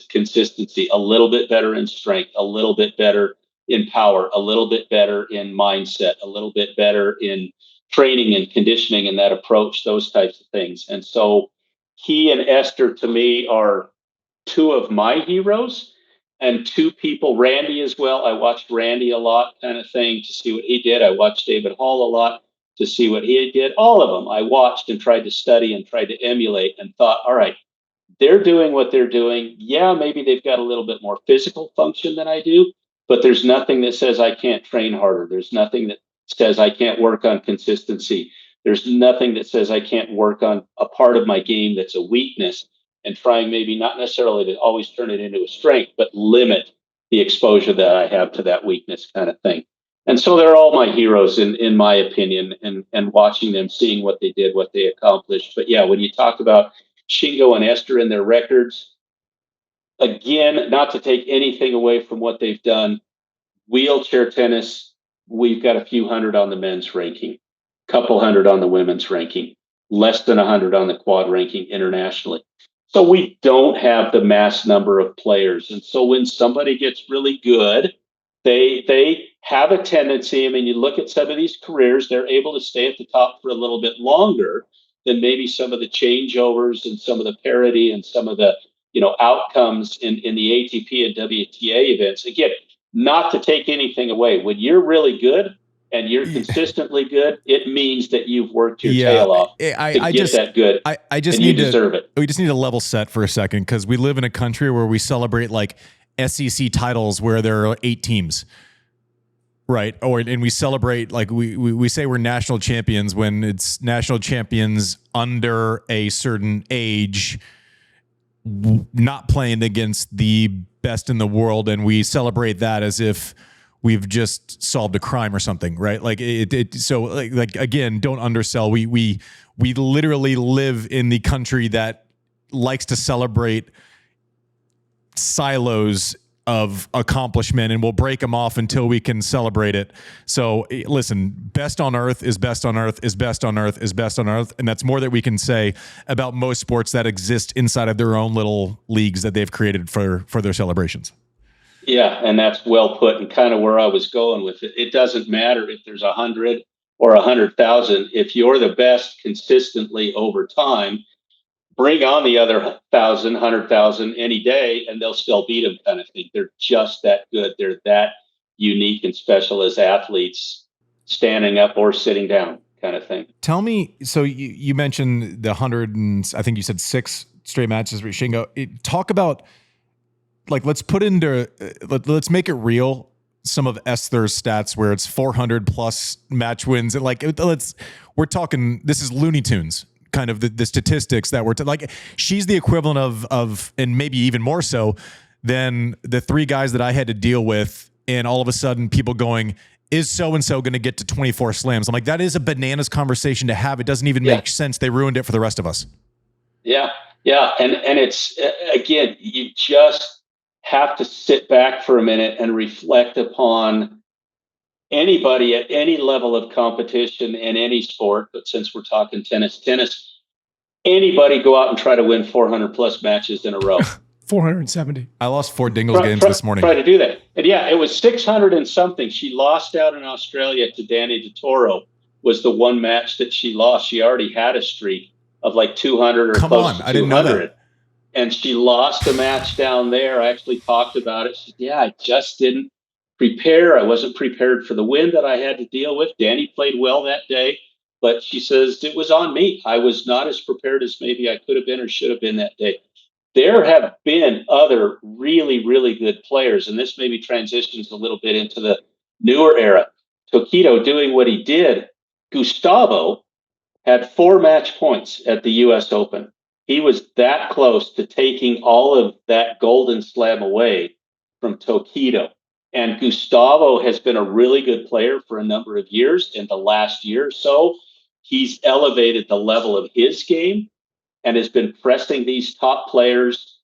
consistency, a little bit better in strength, a little bit better in power, a little bit better in mindset, a little bit better in training and conditioning and that approach, those types of things. And so he and Esther, to me, are two of my heroes. And two people, Randy as well. I watched Randy a lot, kind of thing, to see what he did. I watched David Hall a lot to see what he did. All of them I watched and tried to study and tried to emulate and thought, all right, they're doing what they're doing. Yeah, maybe they've got a little bit more physical function than I do, but there's nothing that says I can't train harder. There's nothing that says I can't work on consistency. There's nothing that says I can't work on a part of my game that's a weakness and trying maybe not necessarily to always turn it into a strength, but limit the exposure that I have to that weakness kind of thing. And so they're all my heroes in my opinion, and watching them, seeing what they did, what they accomplished. But yeah, when you talk about Shingo and Esther and their records, again, not to take anything away from what they've done, wheelchair tennis, we've got a few hundred on the men's ranking, couple hundred on the women's ranking, less than 100 on the quad ranking internationally. So we don't have the mass number of players. And so when somebody gets really good, they have a tendency, I mean, you look at some of these careers, they're able to stay at the top for a little bit longer than maybe some of the changeovers and some of the parity and some of the, outcomes in the ATP and WTA events. Again, not to take anything away. When you're really good and you're consistently good, it means that you've worked your tail off to get that good. I just and need you deserve it. We just need to level set for a second, because we live in a country where we celebrate like SEC titles where there are 8 teams, right? And we celebrate, like we say we're national champions when it's national champions under a certain age, not playing against the best in the world, and we celebrate that as if we've just solved a crime or something, right? Like so again, don't undersell. We literally live in the country that likes to celebrate silos of accomplishment, and we'll break them off until we can celebrate it. So listen, best on earth is best on earth is best on earth is best on earth. And that's more that we can say about most sports that exist inside of their own little leagues that they've created for their celebrations. Yeah, and that's well put, and kind of where I was going with it. It doesn't matter if there's 100 or 100,000. If you're the best consistently over time, bring on the other 1,000, 100,000 any day, and they'll still beat them kind of thing. They're just that good. They're that unique and special as athletes, standing up or sitting down kind of thing. Tell me, so you mentioned the 100 and I think you said 6 straight matches for Shingo. Talk about, like, let's make it real. Some of Esther's stats where it's 400 plus match wins. And like, we're talking, this is Looney Tunes, kind of the statistics that we're like, she's the equivalent of, and maybe even more so than the 3 guys that I had to deal with. And all of a sudden people going, is so-and-so going to get to 24 slams? I'm like, that is a bananas conversation to have. It doesn't even make sense. They ruined it for the rest of us. Yeah. And it's, again, you just have to sit back for a minute and reflect upon anybody at any level of competition in any sport. But since we're talking tennis, anybody go out and try to win 400 plus matches in a row. 470. I lost 4 Dingles games this morning. Try to do that. And yeah, it was 600 and something. She lost out in Australia to Danny DeToro, was the one match that she lost. She already had a streak of like 200 or close to 200. I didn't know that. And she lost a match down there. I actually talked about it. She said, I just didn't prepare. I wasn't prepared for the wind that I had to deal with. Danny played well that day, but she says it was on me. I was not as prepared as maybe I could have been or should have been that day. there have been other really, really good players, and this maybe transitions a little bit into the newer era. Tokito doing what he did, Gustavo had 4 match points at the US Open. He was that close to taking all of that golden slam away from Tokito. And Gustavo has been a really good player for a number of years. In the last year or so, he's elevated the level of his game and has been pressing these top players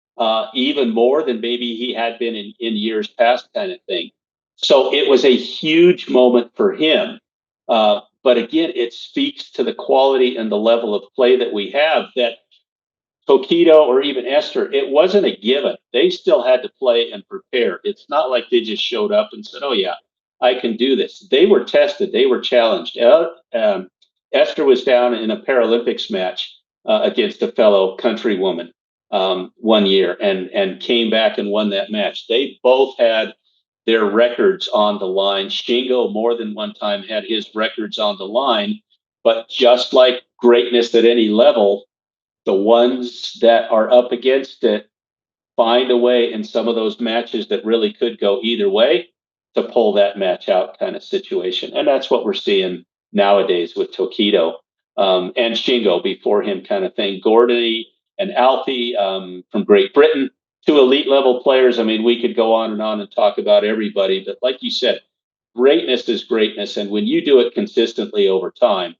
even more than maybe he had been in years past, kind of thing. So it was a huge moment for him. But again, it speaks to the quality and the level of play that we have, that Tokito or even Esther, it wasn't a given. They still had to play and prepare. It's not like they just showed up and said, oh, yeah, I can do this. They were tested. They were challenged. Esther was down in a Paralympics match against a fellow countrywoman one year and came back and won that match. They both had their records on the line. Shingo more than one time had his records on the line, but just like greatness at any level, the ones that are up against it find a way in some of those matches that really could go either way to pull that match out, kind of situation. And that's what we're seeing nowadays with Tokito and Shingo before him, kind of thing. Gordy and Alfie from Great Britain, 2 elite level players. I mean, we could go on and talk about everybody, but like you said, greatness is greatness. And when you do it consistently over time,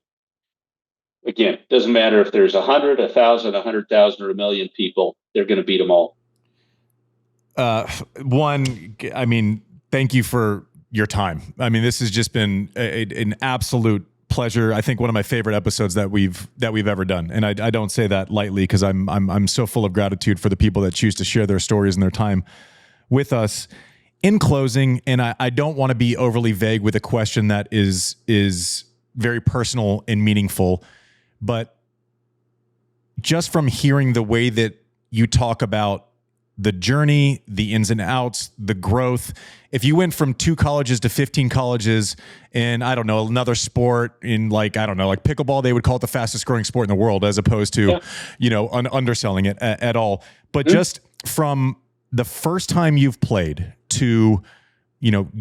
again, doesn't matter if there's 100, 1,000, 100,000, or a million people, they're going to beat them all. One, I mean, thank you for your time. I mean, this has just been an absolute pleasure. I think one of my favorite episodes that we've ever done, and I don't say that lightly because I'm so full of gratitude for the people that choose to share their stories and their time with us. In closing, and I don't want to be overly vague with a question that is very personal and meaningful, but just from hearing the way that you talk about the journey, the ins and outs, the growth, if you went from 2 colleges to 15 colleges in, I don't know, another sport in like pickleball, they would call it the fastest growing sport in the world as opposed to, underselling it at all. But just from the first time you've played to,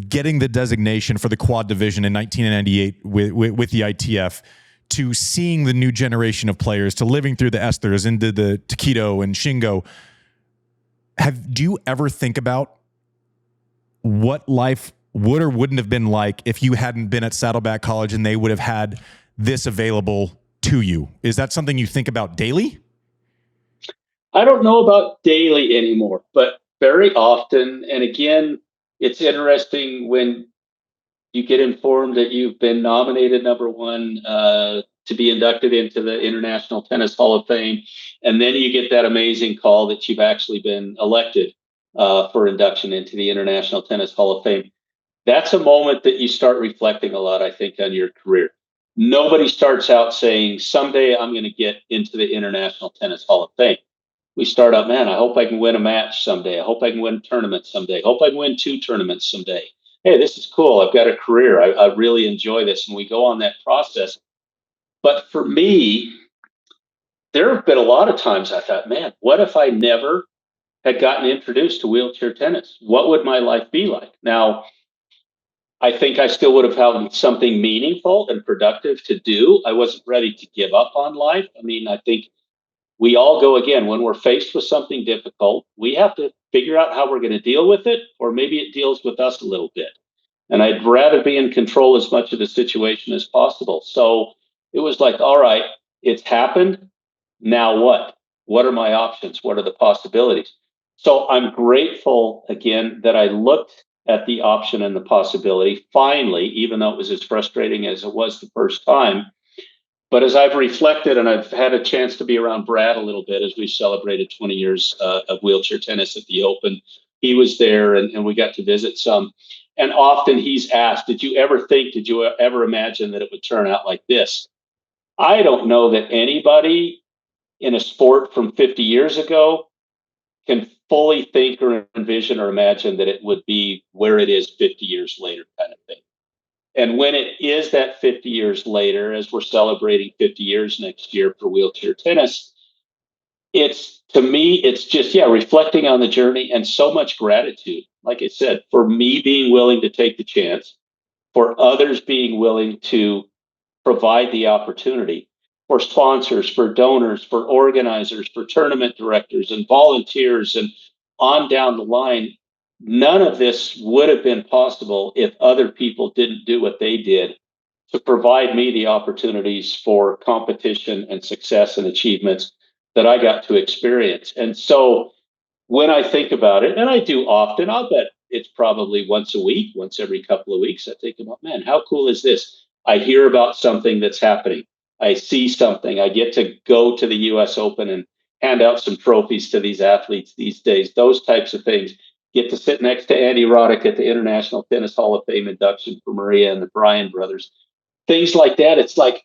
getting the designation for the quad division in 1998 with the ITF, to seeing the new generation of players, to living through the Esthers into the Tokito and Shingo, do you ever think about what life would or wouldn't have been like if you hadn't been at Saddleback College and they would have had this available to you? Is that something you think about daily? I don't know about daily anymore, but very often. And again, it's interesting when you get informed that you've been nominated number 1 to be inducted into the International Tennis Hall of Fame. And then you get that amazing call that you've actually been elected for induction into the International Tennis Hall of Fame. That's a moment that you start reflecting a lot, I think, on your career. Nobody starts out saying, someday I'm going to get into the International Tennis Hall of Fame. We start out, man, I hope I can win a match someday. I hope I can win a tournament someday. I hope I can win 2 tournaments someday. Hey, this is cool. I've got a career. I really enjoy this. And we go on that process. But for me, there have been a lot of times I thought, man, what if I never had gotten introduced to wheelchair tennis? What would my life be like? Now, I think I still would have had something meaningful and productive to do. I wasn't ready to give up on life. I mean, I think we all go, again, when we're faced with something difficult, we have to figure out how we're going to deal with it, or maybe it deals with us a little bit. And I'd rather be in control as much of the situation as possible. So it was like, all right, it's happened. Now what? What are my options? What are the possibilities? So I'm grateful, again, that I looked at the option and the possibility finally, even though it was as frustrating as it was the first time. But as I've reflected, and I've had a chance to be around Brad a little bit as we celebrated 20 years of wheelchair tennis at the Open, he was there and we got to visit some. And often he's asked, did you ever imagine that it would turn out like this? I don't know that anybody in a sport from 50 years ago can fully think or envision or imagine that it would be where it is 50 years later, kind of thing. And when it is that 50 years later, as we're celebrating 50 years next year for wheelchair tennis, it's to me, it's just, reflecting on the journey and so much gratitude. Like I said, for me being willing to take the chance, for others being willing to provide the opportunity, for sponsors, for donors, for organizers, for tournament directors and volunteers, and on down the line. None of this would have been possible if other people didn't do what they did to provide me the opportunities for competition and success and achievements that I got to experience. And so when I think about it, and I do often, I'll bet it's probably once a week, once every couple of weeks, I think about, man, how cool is this? I hear about something that's happening. I see something. I get to go to the US Open and hand out some trophies to these athletes these days, those types of things. Get to sit next to Andy Roddick at the International Tennis Hall of Fame induction for Maria and the Bryan brothers. Things like that. It's like,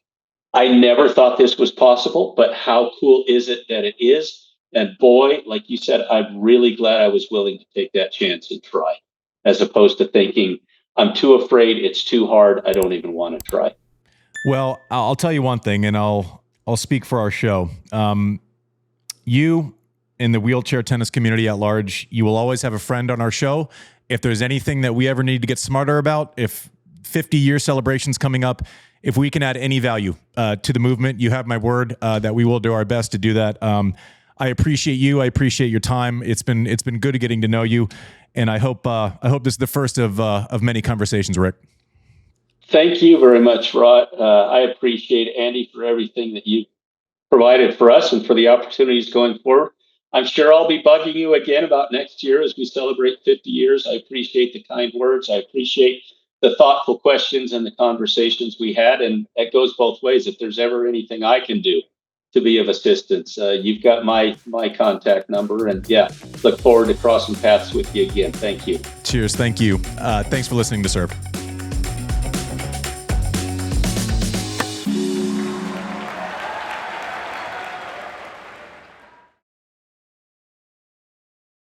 I never thought this was possible, but how cool is it that it is? And boy, like you said, I'm really glad I was willing to take that chance and try, as opposed to thinking, I'm too afraid, it's too hard, I don't even want to try. Well, I'll tell you one thing, and I'll speak for our show. You, in the wheelchair tennis community at large, you will always have a friend on our show. If there's anything that we ever need to get smarter about, if 50-year celebrations coming up, if we can add any value to the movement, you have my word that we will do our best to do that. I appreciate you. I appreciate your time. It's been good getting to know you, and I hope this is the first of many conversations, Rick. Thank you very much, Rod. I appreciate Andy for everything that you provided for us and for the opportunities going forward. I'm sure I'll be bugging you again about next year as we celebrate 50 years. I appreciate the kind words. I appreciate the thoughtful questions and the conversations we had. And that goes both ways. If there's ever anything I can do to be of assistance, you've got my contact number. And look forward to crossing paths with you again. Thank you. Cheers. Thank you. Thanks for listening to Serve.